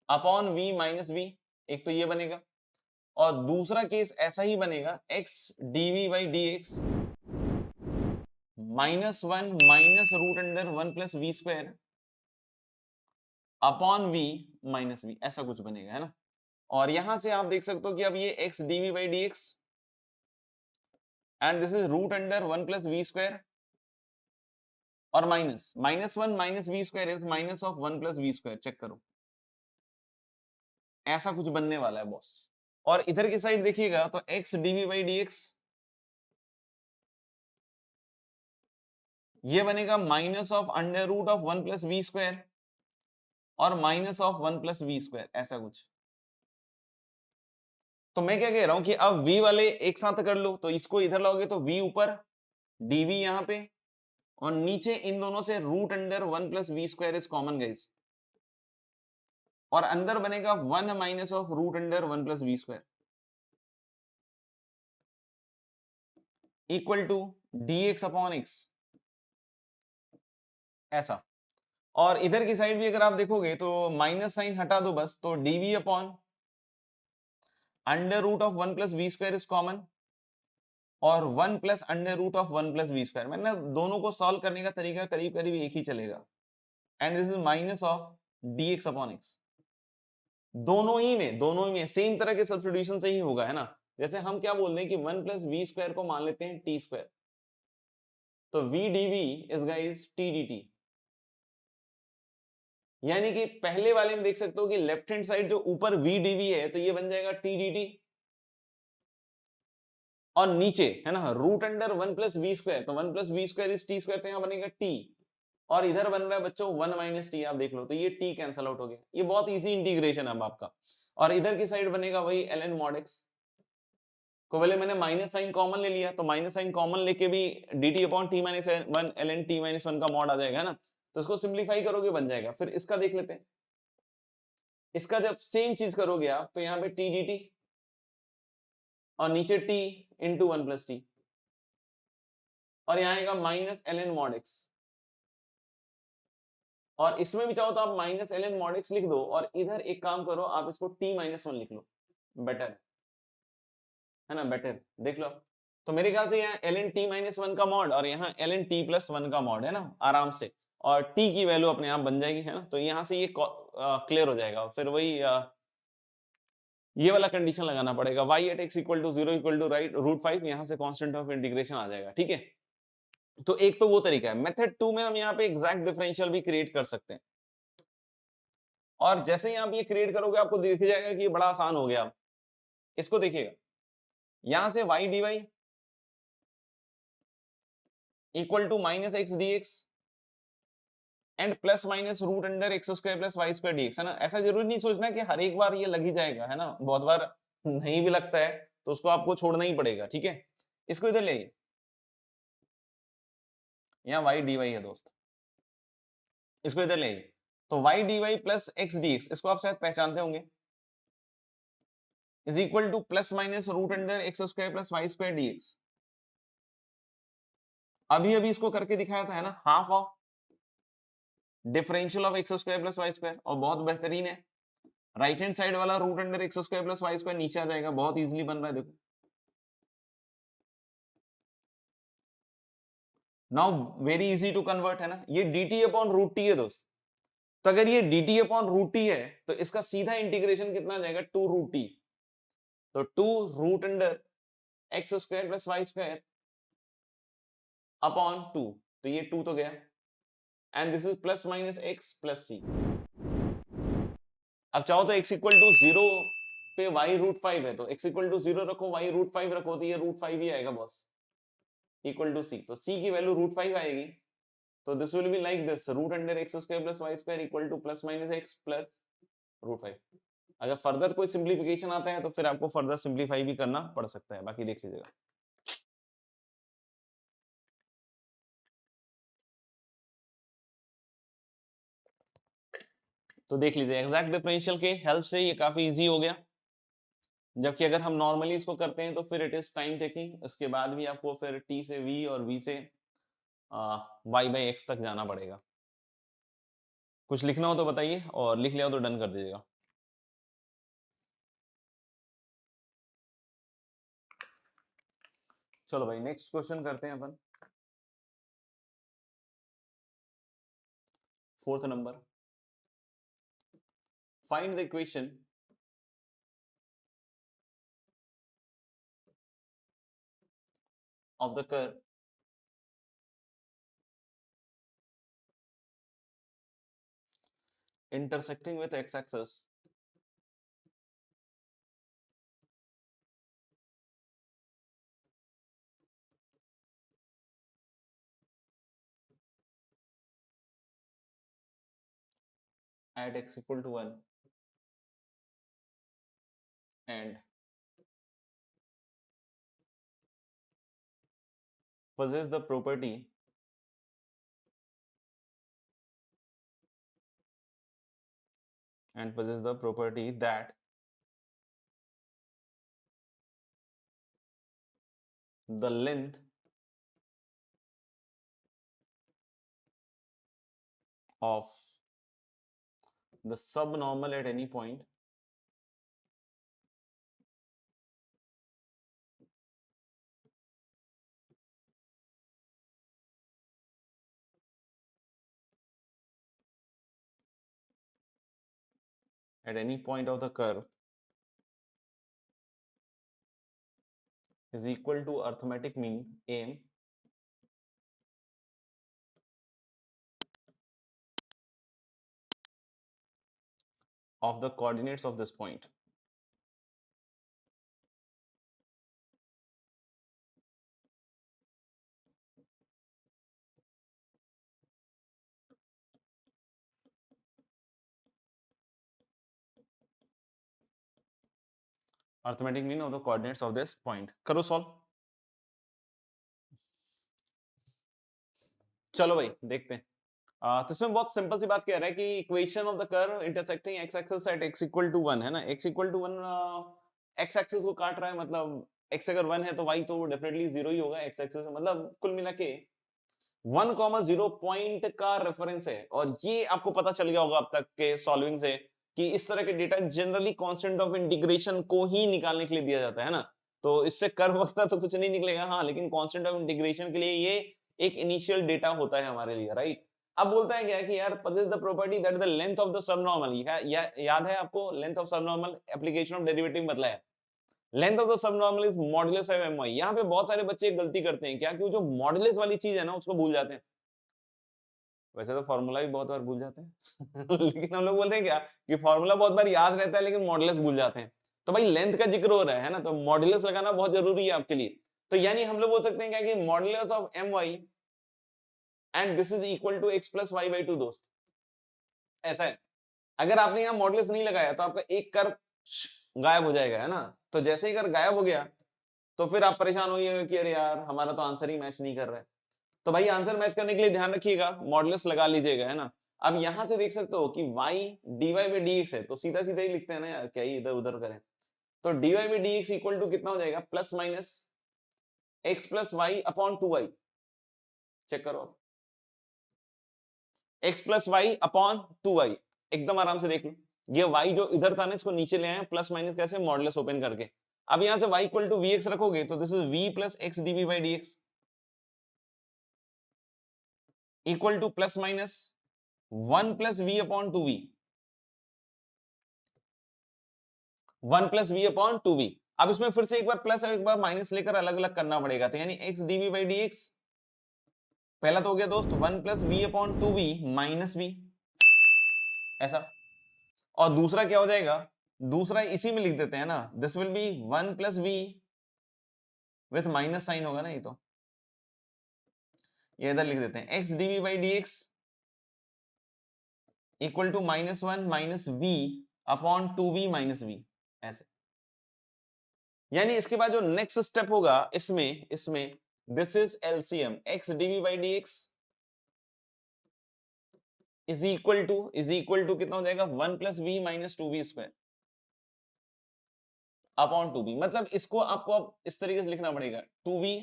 upon v minus v, एक तो ये बनेगा, और दूसरा केस ऐसा ही बनेगा, x dv by dx -1 minus root under 1 plus v square upon v minus v, ऐसा कुछ बनेगा, है ना। और यहां से आप देख सकते हो कि अब ये x dv by dx and this is root under 1 plus v square और -1 minus v square is minus of 1 plus v square, check करो, ऐसा कुछ बनने वाला है बॉस। और इधर की साइड देखिएगा तो x dv बाई dx ये बनेगा minus of under root of 1 plus v square और minus of 1 plus v square, ऐसा कुछ। तो मैं क्या कह रहा हूं कि अब v वाले एक साथ कर लो, तो इसको इधर लाओगे तो v ऊपर, dv यहां पे, और नीचे इन दोनों से root under 1 plus v square is common guys, और अंदर बनेगा 1 minus of root under 1 plus v square equal to dx upon x, ऐसा। और इधर की साइड भी अगर आप देखोगे तो माइनस साइन हटा दो बस, तो dv upon under root of 1 plus v square is common, और 1 plus under root of 1 plus v square, मैंने दोनों को सॉल्व करने का तरीका करीब करीब एक ही चलेगा, and this is minus of dx upon x। दोनों ही में सेम तरह के सब्स्टिट्यूशन से ही होगा, है ना। जैसे हम क्या बोल रहे हैं कि 1 प्लस वी स्क्वायर को मान लेते हैं टी स्क्वायर, तो v dv is guys t dt, यानी कि पहले वाले में देख सकते हो कि लेफ्ट हैंड साइड जो ऊपर v dv है तो ये बन जाएगा t dt, और नीचे है ना root under 1 plus v square, तो 1 plus v square is t square, तो यहाँ बनेगा t, और इधर बन रहा है बच्चों 1 माइनस टी, आप देख लो, तो ये t कैंसल आउट हो गया, ये बहुत इजी इंटीग्रेशन अब आपका। और इधर की साइड बनेगा वही ln mod x, को पहले मैंने माइनस साइन कॉमन ले लिया, तो माइनस साइन कॉमन लेके भी dt upon t minus 1 ln t minus 1 का मॉड आ जाएगा, है ना। तो इसको सिंप्लीफाई करोगे बन जाएगा। फिर इसका देख लेते हैं, इसका जब सेम चीज करोगे आप तो यहाँ पे t dt और नीचे t इंटू 1 प्लस टी, और यहाँ आएगा माइनस ln mod x, और इसमें भी चाहो तो आप माइनस ln mod x लिख दो, और इधर एक काम करो, आप इसको t माइनस 1 लिख लो, बेटर है ना, बेटर देख लो। तो मेरे ख्याल से यहाँ ln t माइनस 1 का मॉड और यहाँ ln t प्लस 1 का मॉड, है ना, आराम से, और t की वैल्यू अपने आप बन जाएगी, है ना। तो यहाँ से ये क्लियर हो जाएगा। फिर वही ये वाला कंडीशन लगाना पड़ेगा, y at x equal to 0 equal to right root 5, यहाँ से कांस्टेंट ऑफ इंटीग्रेशन आ जाएगा, ठीक है। तो एक तो वो तरीका है। मेथड 2 में हम यहाँ पे एग्जैक्ट डिफरेंशियल भी क्रिएट कर सकते हैं, और जैसे ही आप ये क्रिएट करोगे आपको दिख जाएगा कि ये बड़ा आसान हो गया। इसको देखिएगा, यहां से y dy equal to minus x d x and plus minus root under x square plus y square d x, है ना। ऐसा जरूरी नहीं सोचना कि हर एक बार ये लग ही जाएगा, है ना, बहुत बार नहीं भी लगता है तो उसको आपको छोड़ना ही पड़ेगा, ठीक है। इसको इधर ले आइए, यहाँ y dy है दोस्त, इसको इधर ले आइए, तो y dy plus x d x, इसको आप शायद पहचानते होंगे, is equal to plus minus root under x square plus y square d x. अभी अभी इसको करके दिखाया था, है ना, half of differential of x square plus y square, और बहुत बेहतरीन है। राइट हैंड साइड वाला root under x square plus y square नीचे आ जाएगा, बहुत इजीली बन रहा है, देखो। Now very easy to convert, है ना। ये dt अपॉन रूट टी है दोस्त, तो अगर ये dt अपॉन रूट टी है तो इसका सीधा इंटीग्रेशन कितना आ जाएगा, 2 रूट टी, तो 2 root under x square plus y square upon 2, तो ये 2 तो गया, and this is plus minus x plus c। अब चाहो तो x इक्वल टू 0 पे y रूट 5 है, तो x इक्वल टू 0 रखो, y रूट 5 रखो, तो ये रूट 5 ही आएगा बॉस, इक्वल टू c। तो c की वैल्यू रूट 5 आएगी, तो this will be like this, root under x square plus y square equal to plus minus x plus root 5। अगर फर्दर कोई सिंप्लीफिकेशन आता है तो फिर आपको फर्दर सिंप्लीफाई भी करना पड़ सकता है, बाकी देख लीजिएगा। तो देख लीजिए एग्जैक्ट डिफरेंशियल के हेल्प से ये काफी इजी हो गया, जबकि अगर हम नॉर्मली इसको करते हैं तो फिर इट इज टाइम टेकिंग, इसके बाद भी आपको फिर t से v और v से y बाई x तक जाना पड़ेगा। कुछ लिखना हो तो बताइए, और लिख लिया हो तो डन कर दीजिएगा। चलो भाई नेक्स्ट क्वेश्चन करते हैं अपन, 4th number. Find the equation of the curve intersecting with x-axis at x equal to 1 and possess the property that the length of the subnormal at any point of the curve is equal to arithmetic mean m of the coordinates of this point। Arithmetic mean of the coordinates of this point. करो solve. चलो भाई देखते हैं। तो इसमें बहुत simple सी बात कह रहा है कि equation of the curve intersecting x axis at x equal to 1 है ना, x equal to 1 x axis को काट रहा है, मतलब x अगर 1 है तो y तो डेफिनेटली 0 ही होगा x एक्सिस, मतलब कुल मिला के 1,0 पॉइंट का रेफरेंस है। और ये आपको पता चल गया होगा अब तक के सॉल्विंग से कि इस तरह के data generally constant of integration को ही निकालने के लिए दिया जाता है ना, तो इससे कर्व वगैरह तो कुछ नहीं निकलेगा, हाँ लेकिन कांस्टेंट ऑफ इंटीग्रेशन के लिए ये एक इनिशियल डेटा होता है हमारे लिए, राइट। अब बोलता है क्या कि यार possess the property that the length of the subnormal, याद है आपको length of subnormal application of derivative मतलब है length of the subnormal is modulus of my। यहाँ पे बहुत सारे बच्चे गलती करते हैं क्या कि वो जो मॉडुलस वाली चीज है ना उसको भूल जाते हैं। वैसे तो फॉर्मूला भी बहुत बार भूल जाते हैं लेकिन हम लोग बोल रहे हैं क्या कि फॉर्मूला बहुत बार याद रहता है लेकिन मॉडुलस भूल जाते हैं। तो भाई लेंथ का जिक्र हो रहा है ना, तो मॉडुलस लगाना बहुत जरूरी है आपके लिए। तो यानी हम लोग बोल सकते हैं क्या कि modulus of my and this is equal to x plus y by 2 दोस्त, ऐसा है। अगर आपने यहाँ मॉडुलस नहीं लगाया तो आपका एक कर्व गायब हो जाएगा, है ना। तो जैसे ही कर्व गायब हो गया तो फिर आप परेशान होइएगा कि अरे यार हमारा तो आंसर ही मैच नहीं कर रहा है। तो भाई आंसर मैच करने के लिए ध्यान रखिएगा मॉडुलस लगा लीजिएगा, है ना। अब यहां से देख सकते हो कि y dy बाई dx है, तो सीधा सीधा ही लिखते हैं ना यार, क्या ही इधर उधर करें। तो dy by dx equal to कितना हो जाएगा, plus minus x plus y upon 2y। Check करो आप, x plus y upon 2y, एकदम आराम से देख लो। ये y जो इधर था ना इसको नीचे ले आए प्लस माइनस कैसे, मॉडुलस ओपन करके। अब यहां से y इक्वल टू vx रखोगे तो this is v plus x dv by dx equal to plus minus 1 plus v upon 2v, 1 plus v upon 2v। अब इसमें फिर से एक बार प्लस और एक बार माइनस लेकर अलग अलग करना पड़ेगा, तो यानी x dv बाई dx पहला तो हो गया दोस्त 1 plus v upon 2v minus v, ऐसा। और दूसरा क्या हो जाएगा, दूसरा इसी में लिख देते हैं ना, this will be 1 plus v with minus sign होगा ना, ये इधर लिख देते हैं x DV by d x equal to -1 minus v upon 2v minus v, ऐसे। यानी इसके बाद जो नेक्स्ट स्टेप होगा इसमें इसमें this is LCM x DV by d x is equal to कितना हो जाएगा 1 plus v minus 2v square upon 2v। मतलब इसको आपको अब इस तरीके से लिखना पड़ेगा 2v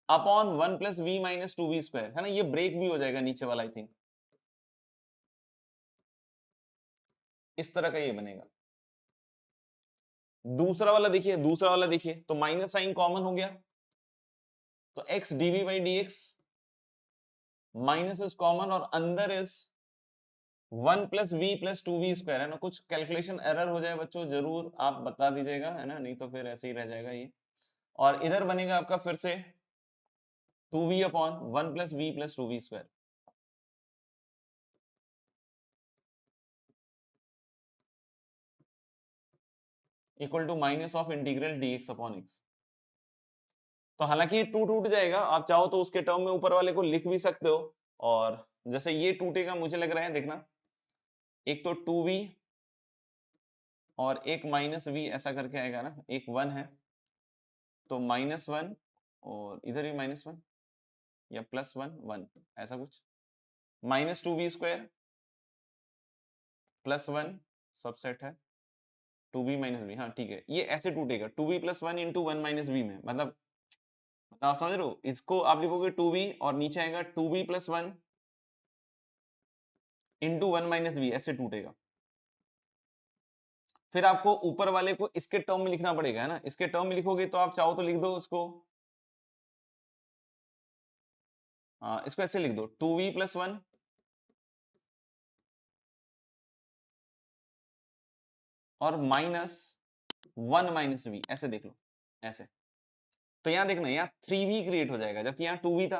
upon 1 plus v minus 2v square, है ना, ये ब्रेक भी हो जाएगा नीचे वाला, आई थिंक इस तरह का ये बनेगा। दूसरा वाला देखिए तो माइनस साइन कॉमन हो गया, तो x DV by d x minus is common और अंदर is 1 plus v plus 2v square, है ना। कुछ कैलकुलेशन एरर हो जाए बच्चों जरूर आप बता दीजिएगा, है ना, नहीं तो फिर ऐसे ही रह जाएगा ये। और इधर बनेगा आपका फिर से 2v upon 1 plus v plus 2v square equal to minus of integral dx upon x। तो हालांकि ये टूट जाएगा, आप चाहो तो उसके टर्म में ऊपर वाले को लिख भी सकते हो, और जैसे ये टूटेगा मुझे लग रहा है, देखना एक तो 2v और एक माइनस वी ऐसा करके आएगा ना, एक 1 है तो -1 और इधर भी -1 या +1 ऐसा कुछ, माइनस 2v स्क्वायर +1 सबसेट है 2v माइनस वी, हाँ ठीक है, ये ऐसे टूटेगा 2v plus 1 into 1 minus we में, मतलब आप समझ रहे हो, इसको आप लिखोगे 2v और नीचे आएगा 2v plus 1 into 1 minus v, ऐसे टूटेगा। फिर आपको ऊपर वाले को इसके टर्म में लिखना पड़ेगा, है ना, इसके टर्म में लिखोगे तो आप चाहो तो लिख दो उसको, इसको ऐसे लिख दो 2v प्लस 1 और -1 माइनस वी, ऐसे देख लो, ऐसे। तो यहाँ देखना, यहाँ 3v क्रिएट हो जाएगा जबकि यहाँ 2v था,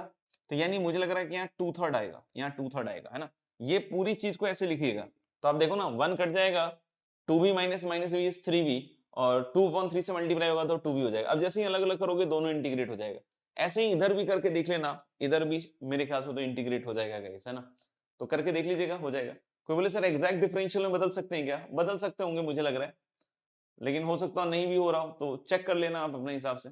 तो यानी मुझे लग रहा है कि यहाँ 2/3 आएगा, यहाँ 2/3 आएगा, है ना। ये पूरी चीज को ऐसे लिखिएगा, तो आप देखो ना 1 कट जाएगा, 2v minus minus we is 3v और 2/3 से मल्टीप्लाई होगा तो 2v हो जाएगा। अब जैसे ही अलग अलग करोगे दोनों इंटीग्रेट हो जाएगा। ऐसे ही इधर भी करके देख लेना, इधर भी मेरे ख्याल से तो इंटीग्रेट हो जाएगा गाइस, है ना, तो करके देख लीजिएगा, हो जाएगा। कोई बोले सर एग्जैक्ट डिफरेंशियल में बदल सकते हैं क्या, बदल सकते होंगे मुझे लग रहा है, लेकिन हो सकता है नहीं भी हो रहा हो, तो चेक कर लेना आप अपने हिसाब से,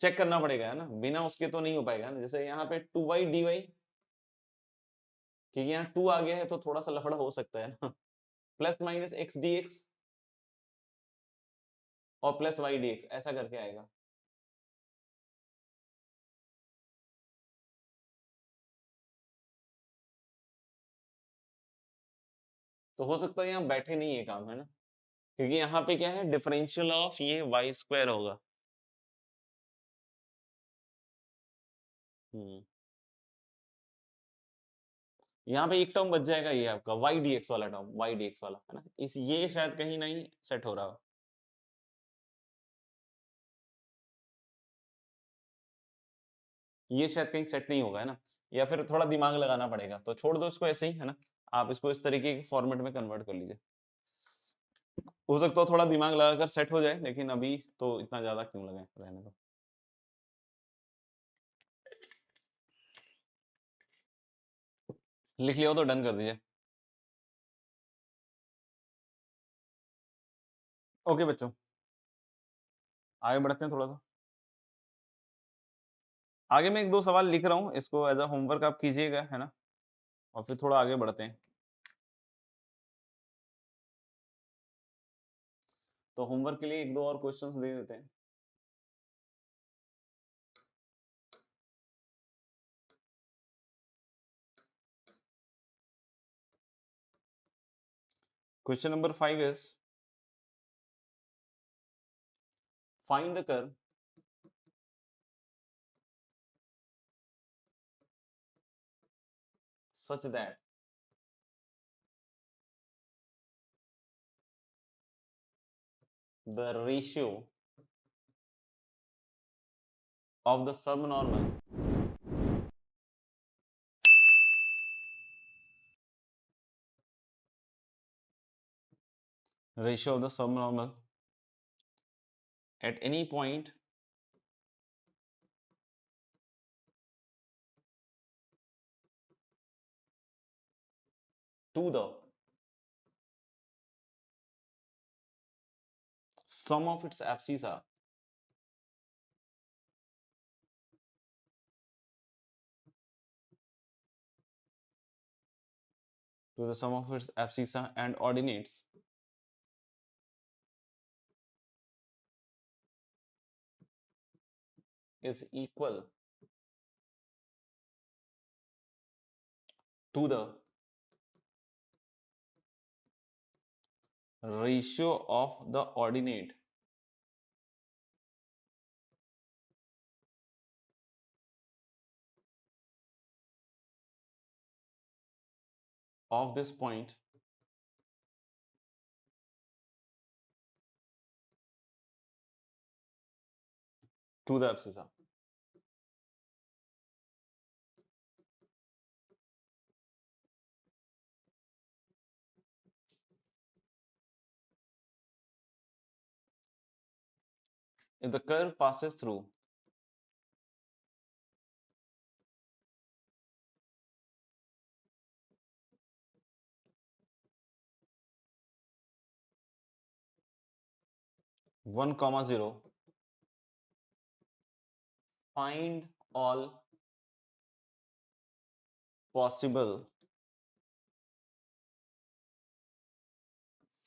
चेक करना पड़ेगा, है ना, बिना उसके तो नहीं हो पाएगा ना। जैसे यहाँ पे 2y dy, क्योंकि यहाँ 2 आ गया है तो थोड़ा सा लफड़ा हो सकता है ना, प्लस माइनस x dx और प्लस y dx ऐसा करके आएगा। तो हो सकता है यहाँ बैठे नहीं है काम, है ना, क्योंकि यहाँ पे क्या है, डिफरेंशियल ऑफ ये y स्क्वायर होगा। यहाँ पे एक टर्म बच जाएगा, ये आपका y dx वाला टर्म, y dx वाला, है ना, इस ये शायद कहीं नहीं सेट हो रहा हो, ये शायद कहीं सेट नहीं होगा, है ना, या फिर थोड़ा दिमाग लगाना पड़ेगा, तो छोड़ दो इसको ऐसे ही, है ना। आप इसको इस तरीके के फॉर्मेट में कन्वर्ट कर लीजिए, हो सकता है थोड़ा दिमाग लगाकर सेट हो जाए, लेकिन अभी तो इतना ज्यादा क्यों लगाए, रहने दो। लिख लिया हो तो डन कर दीजिए। ओके बच्चों, आगे बढ़ते हैं थोड़ा सा। आगे मैं एक दो सवाल लिख रहा हूँ, इसको एज अ होमवर्क आप कीजिएगा, है ना, और फिर थोड़ा आगे बढ़ते हैं। तो होमवर्क के लिए एक दो और क्वेश्चंस दे देते हैं। Question number 5 is find the curve such that the ratio of the subnormal ratio of the subnormal at any point to the sum of its abscissa to the sum of its abscissa and ordinates is equal to the ratio of the ordinate of this point to the abscissa. If the curve passes through one comma 0, find all possible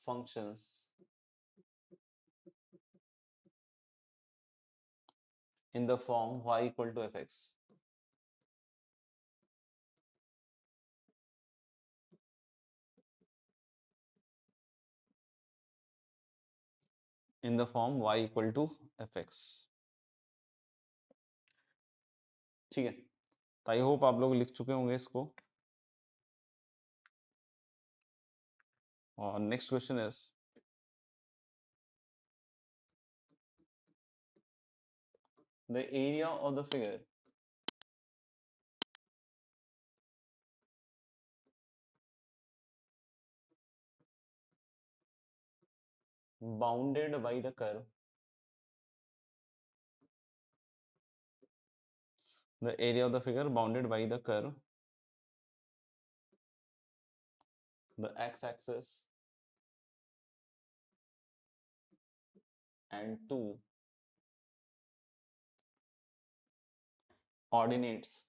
functions in the form y equal to fx. In the form y equal to fx. ठीक है, I hope आप लोग लिख चुके होंगे इसको. और next question is the area of the figure bounded by the curve, the area of the figure bounded by the curve, the x-axis and two ordinates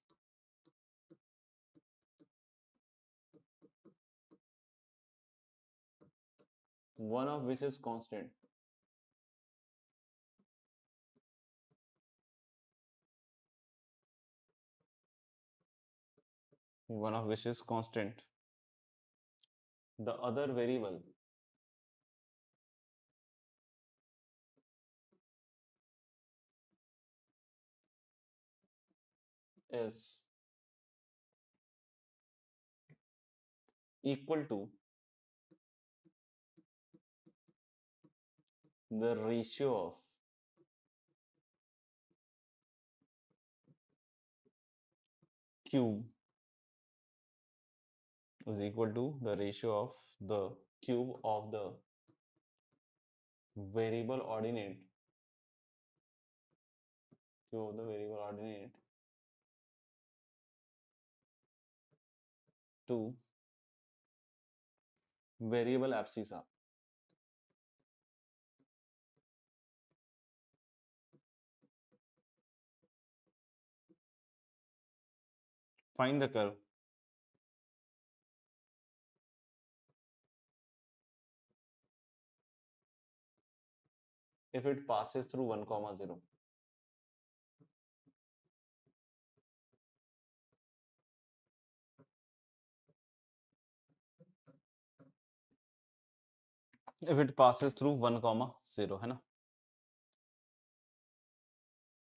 one of which is constant. One of which is constant. The other variable is equal to the ratio of cube is equal to the ratio of the cube of the variable ordinate, cube of the variable ordinate to variable abscissa. Find the curve. If it passes through 1 comma 0. If it passes through 1 comma 0, है ना.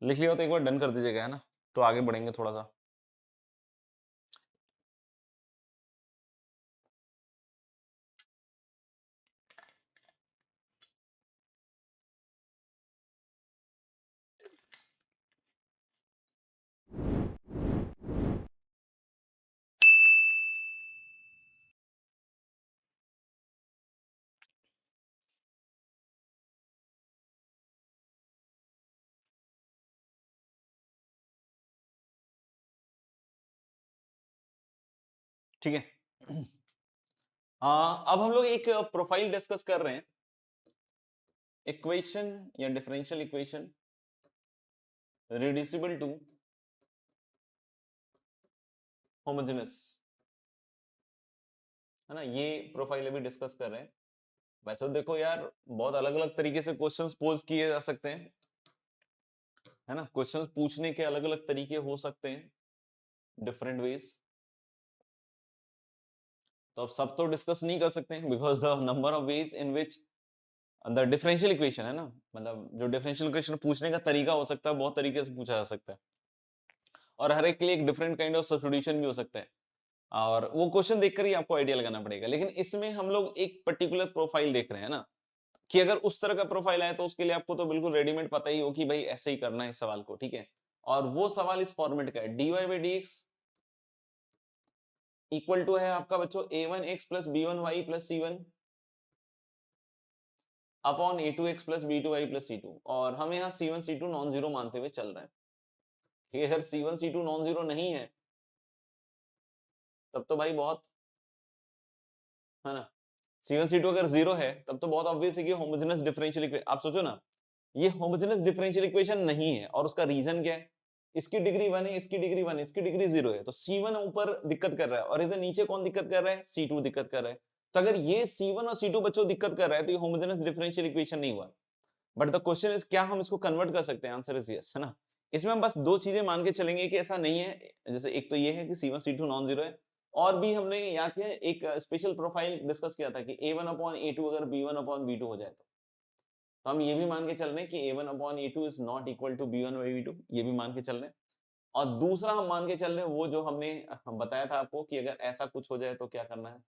लिख लिया तो एक बार done कर दीजिएगा, है ना, तो आगे बढ़ेंगे थोड़ा सा. ठीक है। अब हम लोग एक प्रोफाइल डिस्कस कर रहे हैं, इक्वेशन या differential equation reducible to homogeneous, है ना, ये प्रोफाइल अभी डिस्कस कर रहे हैं। वैसे तो देखो यार, बहुत अलग अलग तरीके से क्वेश्चंस पोज किए जा सकते हैं, है ना, क्वेश्चंस पूछने के अलग अलग तरीके हो सकते हैं, डिफरेंट वेज। तो अब सब तो डिस्कस नहीं कर सकते हैं, because the number of ways in which the differential equation, है ना, मतलब जो डिफरेंशियल इक्वेशन पूछने का तरीका हो सकता है, बहुत तरीके से पूछा जा सकता है, और हर एक के लिए एक डिफरेंट काइंड ऑफ सब्स्टिट्यूशन भी हो सकता है, और वो क्वेश्चन देखकर ही आपको आइडिया लगाना पड़ेगा। लेकिन इसमें हम लोग एक पर्टिकुलर प्रोफाइल देख रहे हैं ना, कि अगर उस तरह का प्रोफाइल आए तो उसके लिए आपको तो बिल्कुल रेडीमेड पता ही हो कि भाई ऐसे ही करना है इस सवाल को, ठीक है। और वो सवाल इस फॉर्मेट का है, dy/dx इक्वल टू है आपका बच्चों a1x plus b1y plus c1 upon a2x plus b2y plus c2, और हम यहाँ c1 c2 नॉन जीरो मानते हुए चल रहे हैं। ठीक है, अगर c1 c2 नॉन जीरो नहीं है तब तो भाई बहुत, है ना, c1 c2 अगर जीरो है तब तो बहुत ऑब्वियस है कि होमोजेनस डिफरेंशियल इक्वेशन, आप सोचो ना, ये होमोजेनस डिफरेंशियल इक्वेशन नहीं है, और उसका रीजन क्या है, इसकी डिग्री 1 है, इसकी डिग्री 1 है, इसकी डिग्री 0 है, तो c1 ऊपर दिक्कत कर रहा है, और इधर नीचे कौन दिक्कत कर रहा है, c2 दिक्कत कर रहा है। तो अगर ये c1 और c2 बच्चों दिक्कत कर रहा है तो ये होमोजेनस डिफरेंशियल इक्वेशन नहीं हुआ। बट द क्वेश्चन इज, क्या हम इसको कन्वर्ट कर सकते हैं? आंसर इज यस, है ना। इसमें हम बस दो चीजें मान के चलेंगे कि ऐसा नहीं है, जैसे एक तो ये है कि c1 c2 नॉन जीरो है, और भी हमने याद किया एक स्पेशल प्रोफाइल डिस्कस किया था कि a1 अपॉन a2 अगर b1 अपॉन b2 हो जाए तो हम ये भी मान के चल रहे हैं कि a1 upon a2 is not equal to b1 by b2, ये भी मान के चल रहे हैं। और दूसरा हम मान के चल रहे हैं वो जो हमने बताया था आपको कि अगर ऐसा कुछ हो जाए तो क्या करना है।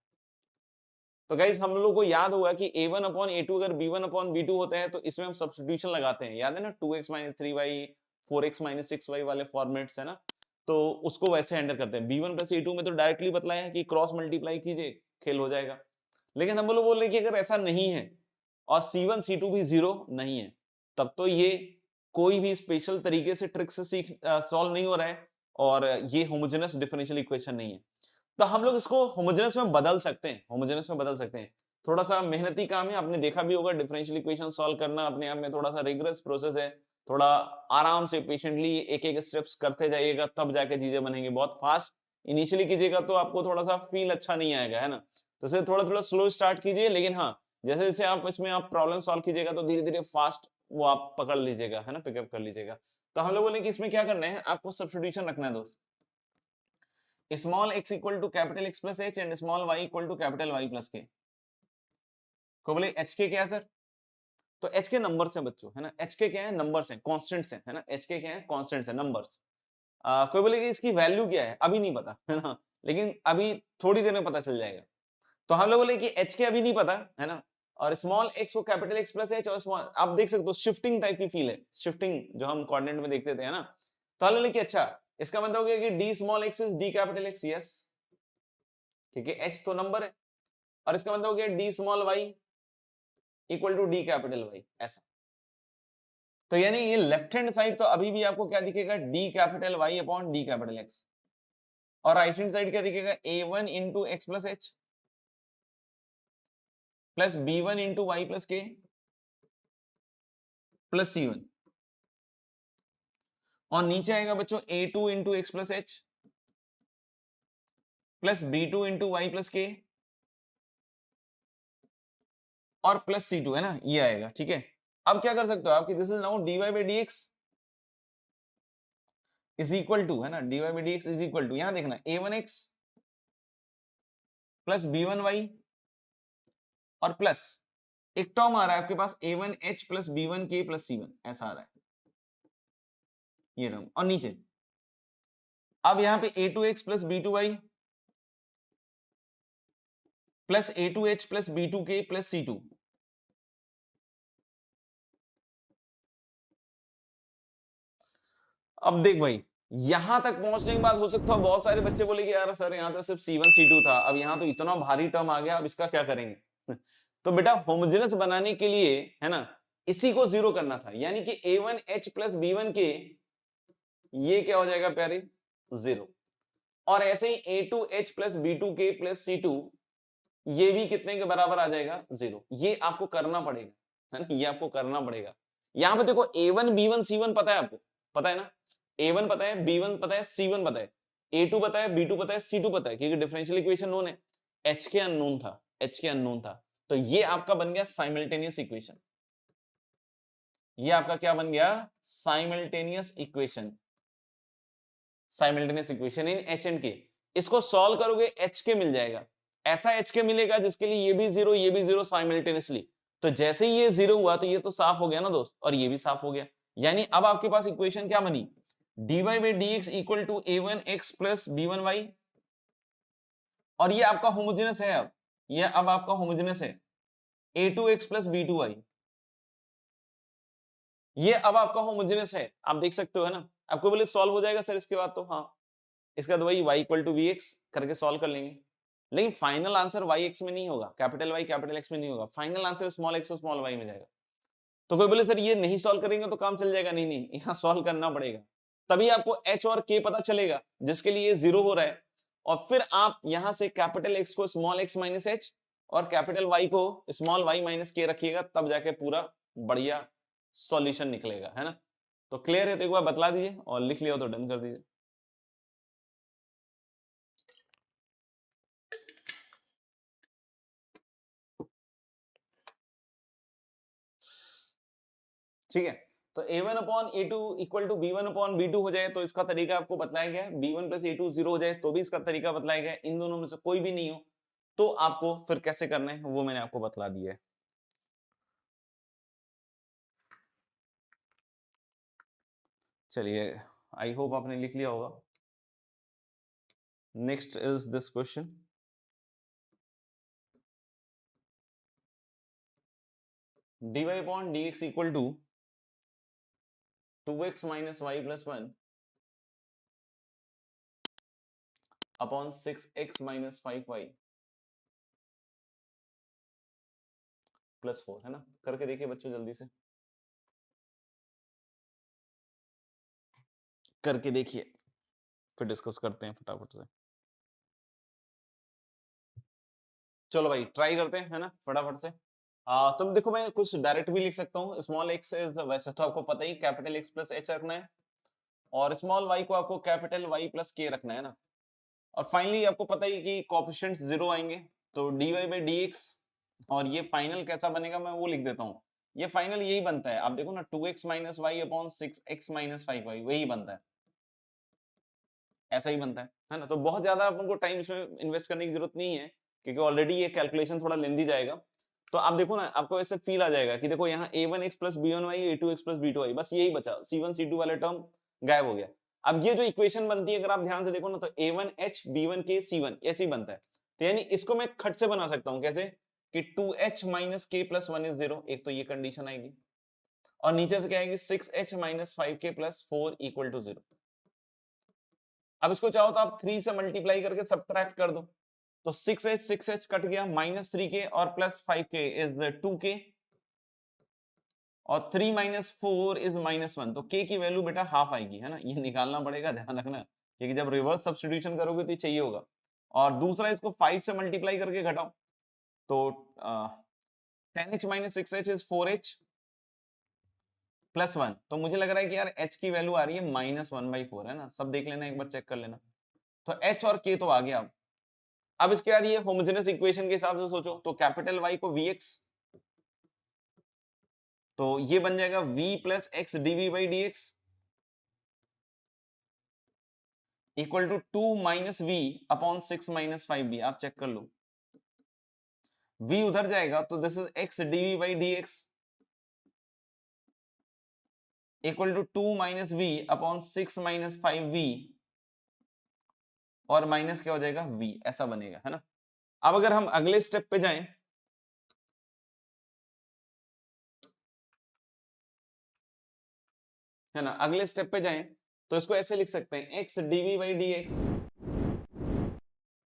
तो गाइस हम लोग को याद होगा कि a1 अपॉन a2 अगर b1 अपॉन b2 होता है तो इसमें हम सब्स्टिट्यूशन लगाते हैं, याद है ना, 2x minus 3y 4x minus 6y वाले फॉर्मेट्स, है ना। तो उसको वैसे हैंडल करते हैं। b1 प्लस a2 में तो डायरेक्टली बतलाया है कि क्रॉस मल्टीप्लाई कीजिए, खेल हो जाएगा। लेकिन हम लोग बोल रहे हैं कि अगर ऐसा नहीं है और c1 c2 भी जीरो नहीं है, तब तो ये कोई भी स्पेशल तरीके से ट्रिक से सॉल्व नहीं हो रहा है, और ये होमोजेनस डिफरेंशियल इक्वेशन नहीं है। तो हम लोग इसको होमोजेनस में बदल सकते हैं, होमोजेनस में बदल सकते हैं। थोड़ा सा मेहनती काम है, आपने देखा भी होगा, डिफरेंशियल इक्वेशन सॉल्व करना अपने आप में थोड़ा सा रिगरस प्रोसेस है। थोड़ा आराम से पेशेंटली एक एक स्टेप्स करते जाइएगा, तब जाके चीजें बनेंगी। बहुत फास्ट इनिशियली कीजिएगा तो आपको थोड़ा सा फील अच्छा नहीं आएगा, है ना। तो इसे थोड़ा थोड़ा स्लो स्टार्ट कीजिए, लेकिन हाँ, जैसे जैसे आप इसमें आप प्रॉब्लम सॉल्व कीजिएगा तो धीरे धीरे फास्ट वो आप पकड़ लीजिएगा, है ना, पिकअप कर लीजिएगा। तो हम लोग बोले कि इसमें क्या करना है, आपको सब्स्टिट्यूशन रखना है दोस्त। Small x equal to capital X plus h and small y equal to capital Y plus k। को बोले h के क्या है सर, तो h के नंबर्स हैं बच्चों, है ना। h के क्या है, नंबर्स हैं, कांस्टेंट्स हैं, है ना। h के क्या है, कांस्टेंट्स हैं, नंबर्स। कोई बोले कि इसकी वैल्यू क्या है, अभी नहीं पता, है ना, लेकिन अभी थोड़ी देर में पता चल जाएगा। तो हम लोग बोले कि h के अभी नहीं पता, है ना, और स्मॉल x को कैपिटल X प्लस h, और स्मॉल, आप देख सकते हो शिफ्टिंग टाइप की फील है, शिफ्टिंग जो हम कोऑर्डिनेट में देखते थे, है ना। तो हम बोले कि अच्छा, इसका मतलब हो गया कि d small x is d capital X, yes, क्योंकि h तो नंबर है, और इसका मतलब हो गया d small y equal to d capital Y, ऐसा। तो यानी ये लेफ्ट हैंड साइड तो अभी भी आपको क्या दिखेगा, d capital Y upon d capital X, और राइट हैंड साइड क्या दिखेगा, a1 into x plus h plus b1 into y plus k plus c1, और नीचे आएगा बच्चों a2 into x plus h plus b2 into y plus k और plus c2, है ना, ये आएगा, ठीक है। अब क्या कर सकते हो आपकी, this is now dy by dx is equal to, है ना, dy by dx is equal to, यहां देखना a1x प्लस b1y और प्लस एक टर्म आ रहा है आपके पास a1h plus b1k plus c1, ऐसा आ रहा है ये टर्म, और नीचे अब यहां पे a2x plus b2y plus a2h plus b2k plus c2। अब देख भाई, यहां तक पहुंचने के बाद हो सकता है बहुत सारे बच्चे बोले कि यार सर यहाँ तो सिर्फ c1 c2 था, अब यहाँ तो इतना भारी टर्म आ गया, अब इसका क्या करेंगे? तो बेटा होमोजेनस बनाने के लिए, है ना, इसी को जीरो करना था, यानी कि a1h प्लस b1k ये क्या हो जाएगा प्यारे, जीरो। और ऐसे ही a2h plus b2k plus c2 ये भी कितने के बराबर आ जाएगा 0। ये आपको करना पड़ेगा, है ना, ये आपको करना पड़ेगा। यहां पे देखो a1 b1 c1 पता है आपको, पता है ना, a1 पता है, b1 पता है, c1 पता है, a2 पता है, b2 पता है, c2 पता है, क्योंकि डिफरेंशियल इक्वेशन नोन है। h के अननोन था, h के अननोन था, तो ये आपका बन गया साइमल्टेनियस इक्वेशन। ये आपका क्या बन गया, simultaneous equation, simultaneous equation in H and के। इसको सॉल्व करोगे एच के मिल जाएगा, ऐसा एच के मिलेगा जिसके लिए ये भी जीरो ये भी जीरो साइमल्टेनियसली। तो जैसे ही ये जीरो हुआ तो ये तो साफ हो गया ना दोस्त, और ये भी साफ हो गया। यानी अब आपके पास इक्वेशन क्या बनी, dy by dx equal to a1x plus b1y, और ये आपका होमोजेनस है। अब ये अब आपका होमोजेनस है a2x प्लस b2y, ये अब आपका होमोजेनस है, आप देख सकते हो, है ना। आपको बोले सॉल्व हो जाएगा सर इसके बाद, तो हाँ, इसका तो वही y इक्वल टू vx करके सॉल्व कर लेंगे। लेकिन फाइनल आंसर yx में नहीं होगा, कैपिटल Y कैपिटल X में नहीं होगा, फाइनल आंसर स्मॉल x और स्मॉल y में जाएगा। तो कोई बोले सर ये नहीं सॉल्व करेंगे तो काम चल जाएगा, नहीं नहीं, यहाँ सॉल्व करना पड़ेगा, तभी आपको h और k पता चलेगा जिसके लिए जीरो हो रहा है। और फिर आप यहां से कैपिटल X को स्मॉल x माइनस h और कैपिटल Y को स्मॉल y माइनस k रखिएगा, तब जाके पूरा बढ़िया सॉल्यूशन निकलेगा, है ना। तो क्लियर है तो एक बार बतला दीजिए, और लिख लिया हो तो डन कर दीजिए। ठीक है, तो a1 upon a2 equal to b1 upon b2 हो जाए तो इसका तरीका आपको बताया गया है, b1 प्लस a2 0 हो जाए तो भी इसका तरीका बताया गया है, इन दोनों में से कोई भी नहीं हो तो आपको फिर कैसे करना है वो मैंने आपको बतला दिया है। चलिए, आई होप आपने लिख लिया होगा। Next is this question, dy upon dx equal to 2x minus y plus 1 upon 6x minus 5y plus 4, है ना। करके देखिए बच्चों जल्दी से, करके देखिए, फिर डिस्कस करते हैं फटाफट से। चलो भाई ट्राई करते हैं, है ना, फटाफट से। तुम देखो मैं कुछ डायरेक्ट भी लिख सकता हूँ, स्मॉल x इज, वैसे तो आपको पता ही कैपिटल x प्लस h रखना है, और स्मॉल y को आपको कैपिटल y प्लस k रखना है ना। और फाइनली आपको पता ही कि कोएफिशिएंट्स जीरो आएंगे, तो dy by dx, और ये फाइनल कैसा बनेगा मैं वो लिख देता हूँ। ये फाइनल यही बनता है, आप देखो ना, 2x minus Y upon 6x minus 5y, वही बनता है, ऐसा ही बनता है ना। तो बहुत ज्यादा अपन को टाइम इसमें इन्वेस्ट करने की जरूरत नहीं है, क्योंकि ऑलरेडी ये कैलकुलेशन थोड़ा लेंदी जाएगा। तो आप देखो ना, आपको ऐसे फील आ जाएगा कि देखो यहाँ a1x plus b1y, a2x plus b2y, बस यही बचा, c1 c2 वाले टर्म गायब हो गया। अब ये जो इक्वेशन बनती है अगर आप ध्यान से देखो ना, तो a1h b1k c1 ऐसे ही बनता है। तो यानी इसको मैं खट से बना सकता हूँ, कैसे कि 2h minus k plus 1 is 0, एक तो ये कंडीशन आएगी, और नीचे से क्या आएगी 6h minus 5k plus 4 equal to 0। अब इसको चाहो तो आप 3 से मल्टीप्लाई करके सब्ट्रैक्ट कर दो, तो 6h कट गया, माइनस 3k और प्लस 5k इज 2k, और 3 माइनस 4 इज माइनस 1, तो k की वैल्यू बेटा हाफ आएगी, है ना, ये निकालना पड़ेगा, ध्यान रखना, क्योंकि जब रिवर्स सब्स्टिट्यूशन करोगे तो ये चाहिए होगा। और दूसरा, इसको 5 से मल्टीप्लाई करके घटाओ, तो 10h minus 6h is 4h plus 1, तो मुझे लग रहा है कि यार h की वैल्यू आ रही है माइनस 1/4, है ना, सब देख लेना, एक बार चेक कर लेना। तो h और k तो आ गया। अब इसके बाद ये होमोजेनस इक्वेशन के हिसाब से सोचो, तो कैपिटल Y को Vx, तो ये बन जाएगा v plus x DV by d x equal to 2 minus v upon 6 minus 5b। आप चेक कर लो, v उधर जाएगा तो this is x dv by d x equal to 2 minus v upon 6 minus 5v, और माइनस क्या हो जाएगा v, ऐसा बनेगा, है ना। अब अगर हम अगले स्टेप पे जाएं, है ना, अगले स्टेप पे जाएं तो इसको ऐसे लिख सकते हैं x dv by d x,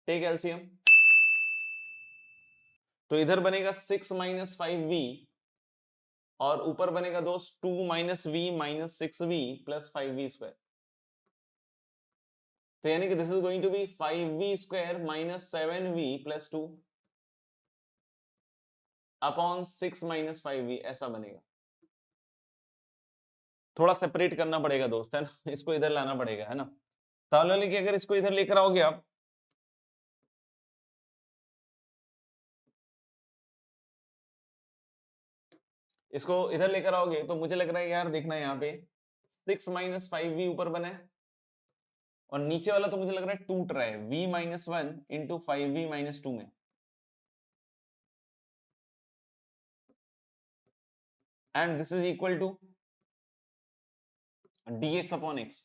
take LCM, तो इधर बनेगा 6 माइनस 5v, और ऊपर बनेगा दोस्त 2 minus v minus 6v plus 5v square. तो यानी कि this is going to be 5v square minus 7v plus 2 upon 6 minus 5v, ऐसा बनेगा। थोड़ा सेपरेट करना पड़ेगा दोस्त, है ना, इसको इधर लाना पड़ेगा, है ना। ताला लेके अगर इसको इधर लेकर आओगे आप, इसको इधर लेकर आओगे तो मुझे लग रहा है यार, देखना यहाँ पे 6 माइनस 5v ऊपर बना है और नीचे वाला तो मुझे लग रहा है टूट रहा है, v minus 1 into 5v minus 2 में, and this is equal to dx upon x।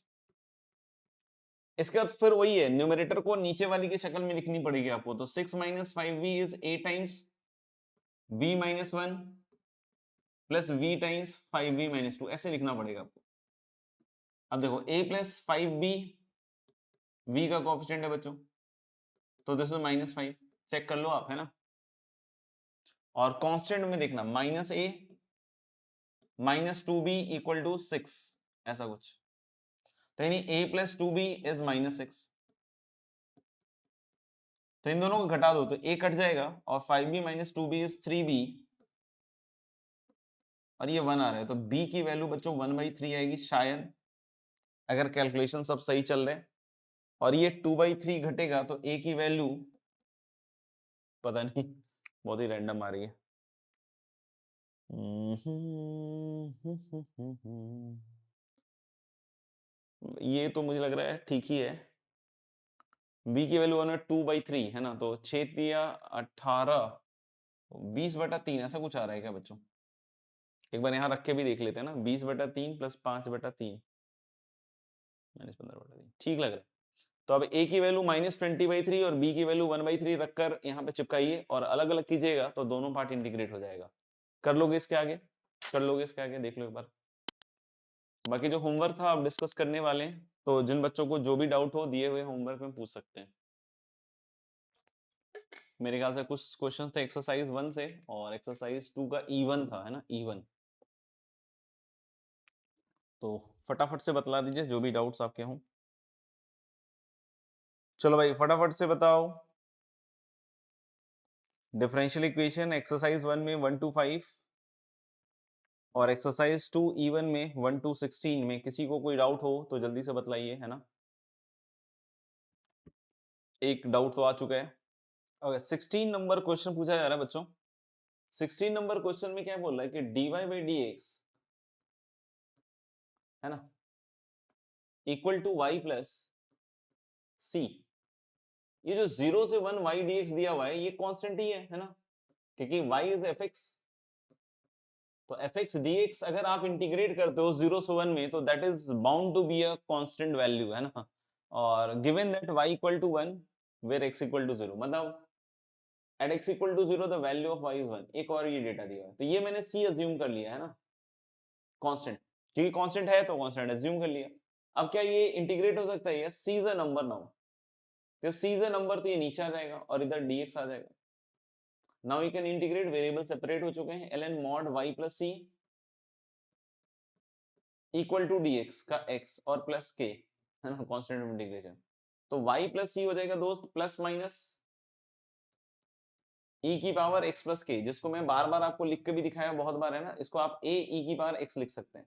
इसके बाद फिर वही है, न्यूमरेटर को नीचे वाली की शक्ल में लिखनी पड़ेगी आपको, तो 6 minus 5v is a times v minus 1 plus v times 5v minus 2, ऐसे लिखना पड़ेगा आपको। अब देखो a प्लस 5b v का कोएफिशिएंट है बच्चों, तो दिस इज माइनस 5, चेक कर लो आप, है ना। और कांस्टेंट में देखना minus a minus 2b equal to 6, ऐसा कुछ, तो यानी a plus 2b is minus 6। तो इन दोनों को घटा दो तो a कट जाएगा और 5b minus 2b is 3b और ये 1 आ रहा है, तो b की वैल्यू बच्चों 1/3 आएगी शायद, अगर कैलकुलेशन सब सही चल रहे हैं। और ये 2/3 घटेगा तो a की वैल्यू पता नहीं, बहुत ही रैंडम आ रही है। ये तो मुझे लग रहा है ठीक ही है, b की वैल्यू 2/3 है ना, तो 6 दिया 18, 20/3 ऐसा कुछ आ रहा है क्या बच्चों? एक बार यहाँ रख के भी देख लेते हैं ना, 20/3 प्लस 5/3 माइनस 15/3, ठीक लग रहा है। तो अब a की वैल्यू -20/3 और b की वैल्यू 1/3 रखकर यहाँ पे चिपकाइए और अलग अलग कीजिएगा तो दोनों पार्ट इंटीग्रेट हो जाएगा। कर लोगे इसके आगे? कर लोगे इसके आगे? देख लो एक बार। बाकी जो होमवर्क था आप डिस्कस करने वाले हैं, तो जिन बच्चों को जो भी डाउट हो दिए हुए होमवर्क में पूछ सकते हैं। मेरे ख्याल से कुछ क्वेश्चंस थे एक्सरसाइज 1 से और एक्सरसाइज 2 का E1 था, है ना, E1। तो फटाफट से बतला दीजिए जो भी डाउट्स आपके हों। चलो भाई फटाफट से बताओ। डिफरेंशियल इक्वेशन एक्सरसाइज 1 में 1 to 5 और एक्सरसाइज 2 E1 में 1 to 16 में किसी को कोई डाउट हो तो जल्दी से बतलाइए, है ना। एक डाउट तो आ चुका है। ओके, 16 नंबर क्वेश्चन पूछा जा रहा है बच्चों। 16 नंबर क्वेश्चन में क्या बोल रहा है कि dy by dx, है ना, equal to y plus c। ये जो 0 से 1 y dx दिया हुआ है ये कांस्टेंट ही है ना, क्योंकि y इज fx। तो fx dx अगर आप इंटीग्रेट करते हो 0 से 1 में तो that is bound to be a constant value, है ना। और given that y equal to 1 where x equal to 0, मतलब at x equal to 0 the value of y is 1। एक और ये डेटा दिया है तो ये मैंने c अज्यूम कर लिया, है ना, कांस्टेंट, क्योंकि कांस्टेंट है तो कांस्टेंट अज्यूम कर लिया। अब क्या ये इंटीग्रेट हो सकता है? Yes, c is a number now, तो c इज अ नंबर तो ये नीचे आ जाएगा और इधर dx आ जाएगा। Now you can integrate, variable separate हो चुके हैं, ln mod y plus c equal to dx का x और प्लस k, है ना, कांस्टेंट ऑफ इंटीग्रेशन। तो y प्लस c हो जाएगा दोस्त प्लस माइनस e की पावर x प्लस k, जिसको मैं बार बार आपको लिख के भी दिखाया बहुत बार, है ना, इसको आप a e की पावर x लिख सकते हैं।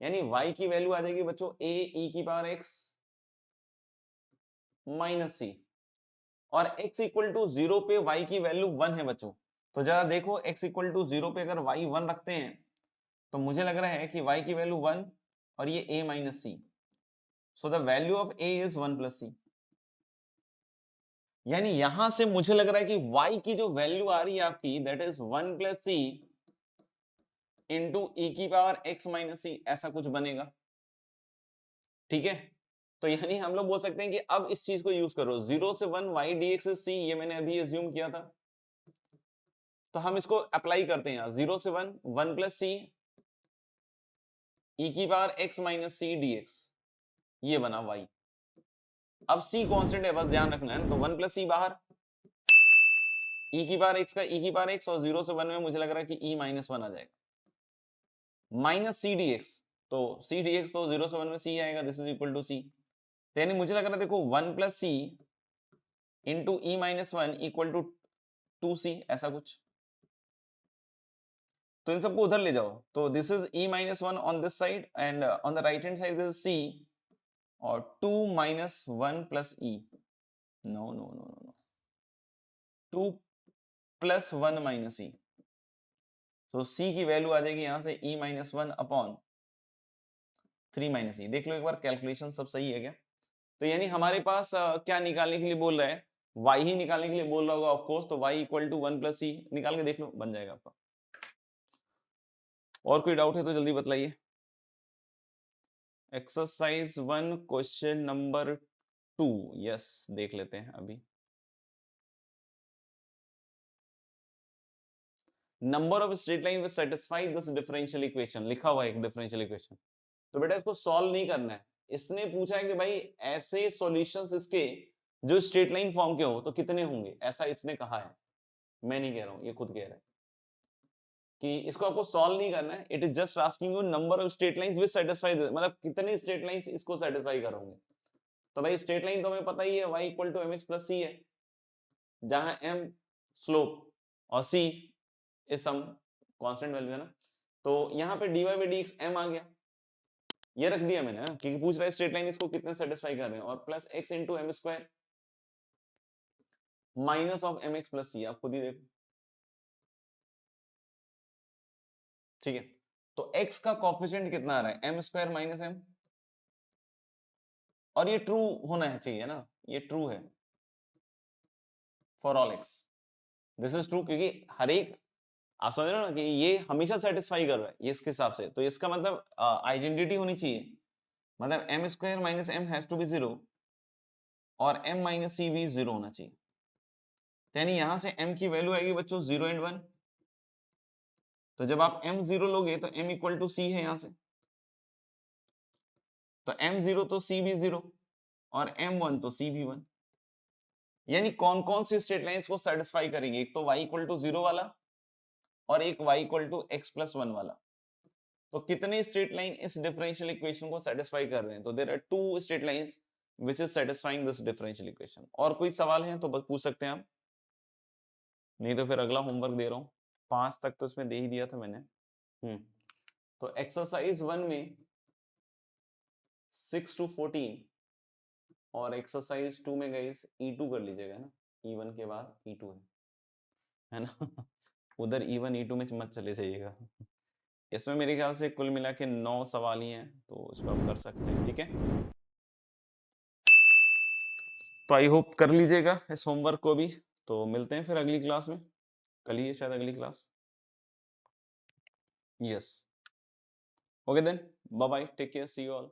यानी y की वैल्यू आ जाएगी बच्चों a e की पावर x माइनस c, और x इक्वल टू 0 पे y की वैल्यू 1 है बच्चों। तो जरा देखो x इक्वल टू 0 पे अगर y 1 रखते हैं तो मुझे लग रहा है कि y की वैल्यू 1 और ये a minus c, so the value of a is 1 plus c। यानी यहां से मुझे लग रहा है कि y की जो वैल्यू आ रही है आपकी that is 1 plus c into e की पावर x माइनस c, ऐसा कुछ बनेगा, ठीक है। तो यानी हम लोग बोल सकते हैं कि अब इस चीज को यूज करो, 0 से 1 y dx is c, ये मैंने अभी अज्यूम किया था, तो हम इसको अप्लाई करते हैं। 0 से 1 1 प्लस c e की power x minus c dx, ये बना y। अब c कांस्टेंट है, बस ध्यान रखना है, तो 1 प्लस c बाहर, e की पावर x का e की पावर x, और 0 से 1 में मुझे लग रहा है कि e माइनस 1 आ जाएगा, माइनस c dx, तो c dx तो 0 से 1 में c आएगा, this is equal to c। तो यानी मुझे लग रहा है देखो 1 plus c into e minus one equal to 2c, ऐसा कुछ। तो इन सबको उधर ले जाओ, तो this is e minus one on this side and on the right hand side this is c, और 2 minus one plus e, no no no no no, 2 plus one minus e, तो c की वैल्यू आ जाएगी यहां से e minus one upon 3 minus e। देख लो एक बार कैलकुलेशन सब सही है क्या। तो यानी हमारे पास क्या निकालने के लिए बोल रहा है, y ही निकालने के लिए बोल रहा होगा ऑफ कोर्स, तो y equal to 1 plus c निकाल के देख लो, बन जाएगा आपका। और कोई डाउट है तो जल्दी बतलाइए। एक्सरसाइज 1 क्वेश्चन नंबर 2, यस देख लेते हैं अभी। Number of straight line which satisfy this differential equation, लिखा हुआ है एक डिफरेंशियल इक्वेशन। तो बेटा इसको सॉल्व नहीं करना है, इसने पूछा है कि भाई ऐसे सॉल्यूशंस इसके जो स्ट्रेट लाइन फॉर्म के हो तो कितने होंगे, ऐसा इसने कहा है, मैं नहीं कह रहा हूं, ये खुद कह रहा है कि इसको आपको सॉल्व नहीं करना है, it is just asking you number of straight lines which satisfy, मतलब कितने स्ट्रेट लाइंस इसको सेटिस्फाई करोगे। तो भाई स्ट्रेट लाइन तो हमें पता ही है y equal to mx plus c है, जहां m स्लोप और c is some constant value है ना। तो यहाँ पे dy by dx m आ गया, ये रख दिया मैंने ना, क्योंकि पूछ रहा है स्ट्रेट लाइन इसको कितने सेटिस्फाई कर रहे हैं, और plus x into m square minus of mx plus c, आप खुद ही देखो, ठीक है। तो x का कोफिशिएंट कितना आ रहा है, m स्क्वायर माइनस m, और ये ट्रू होना है चाहिए ना, ये ट्रू है for all x, this is true, क्योंकि हर एक, आप समझ रहे हो ना कि ये हमेशा सेटिस्फाई कर रहा है ये इसके हिसाब से, तो इसका मतलब आइडेंटिटी होनी चाहिए, मतलब m square minus m has to be 0 और m माइनस c भी 0 होना चाहिए। तो यानी यहां से m की वैल्यू आएगी बच्चों 0 एंड 1, तो जब आप m 0 लोगे तो m इक्वल टू c है यहां से, तो m 0 तो c भी 0 और m 1 तो c भी 1। यानी कौन कौन सी स्ट्रेट लाइंस को सेटिस्फाई करेंगे, एक तो y इक्वल टू 0 वाला और एक y equal to x plus 1 वाला। तो कितने स्ट्रेट लाइन इस डिफरेंशियल इक्वेशन को सेटिस्फाई कर रहे हैं, तो there are two straight lines which is satisfying this differential equation. और कोई सवाल है तो बस पूछ सकते हैं आप, नहीं तो फिर अगला होमवर्क दे रहा हूं, 5 तक तो इसमें दे ही दिया था मैंने। तो एक्सरसाइज 1 में 6 to 14 और एक्सरसाइज 2 में गाइस E2 कर लीजिएगा ना, E1 के बाद E2 है ना उधर E1 E2 में मत चले जाइएगा। इसमें मेरे ख्याल से कुल मिला के 9 सवाल ही हैं, तो इसको आप कर सकते हैं, ठीक है। तो आई होप कर लीजिएगा इस होमवर्क को भी, तो मिलते हैं फिर अगली क्लास में, कल ही है शायद अगली class, yes okay then, bye bye, take care, see you all.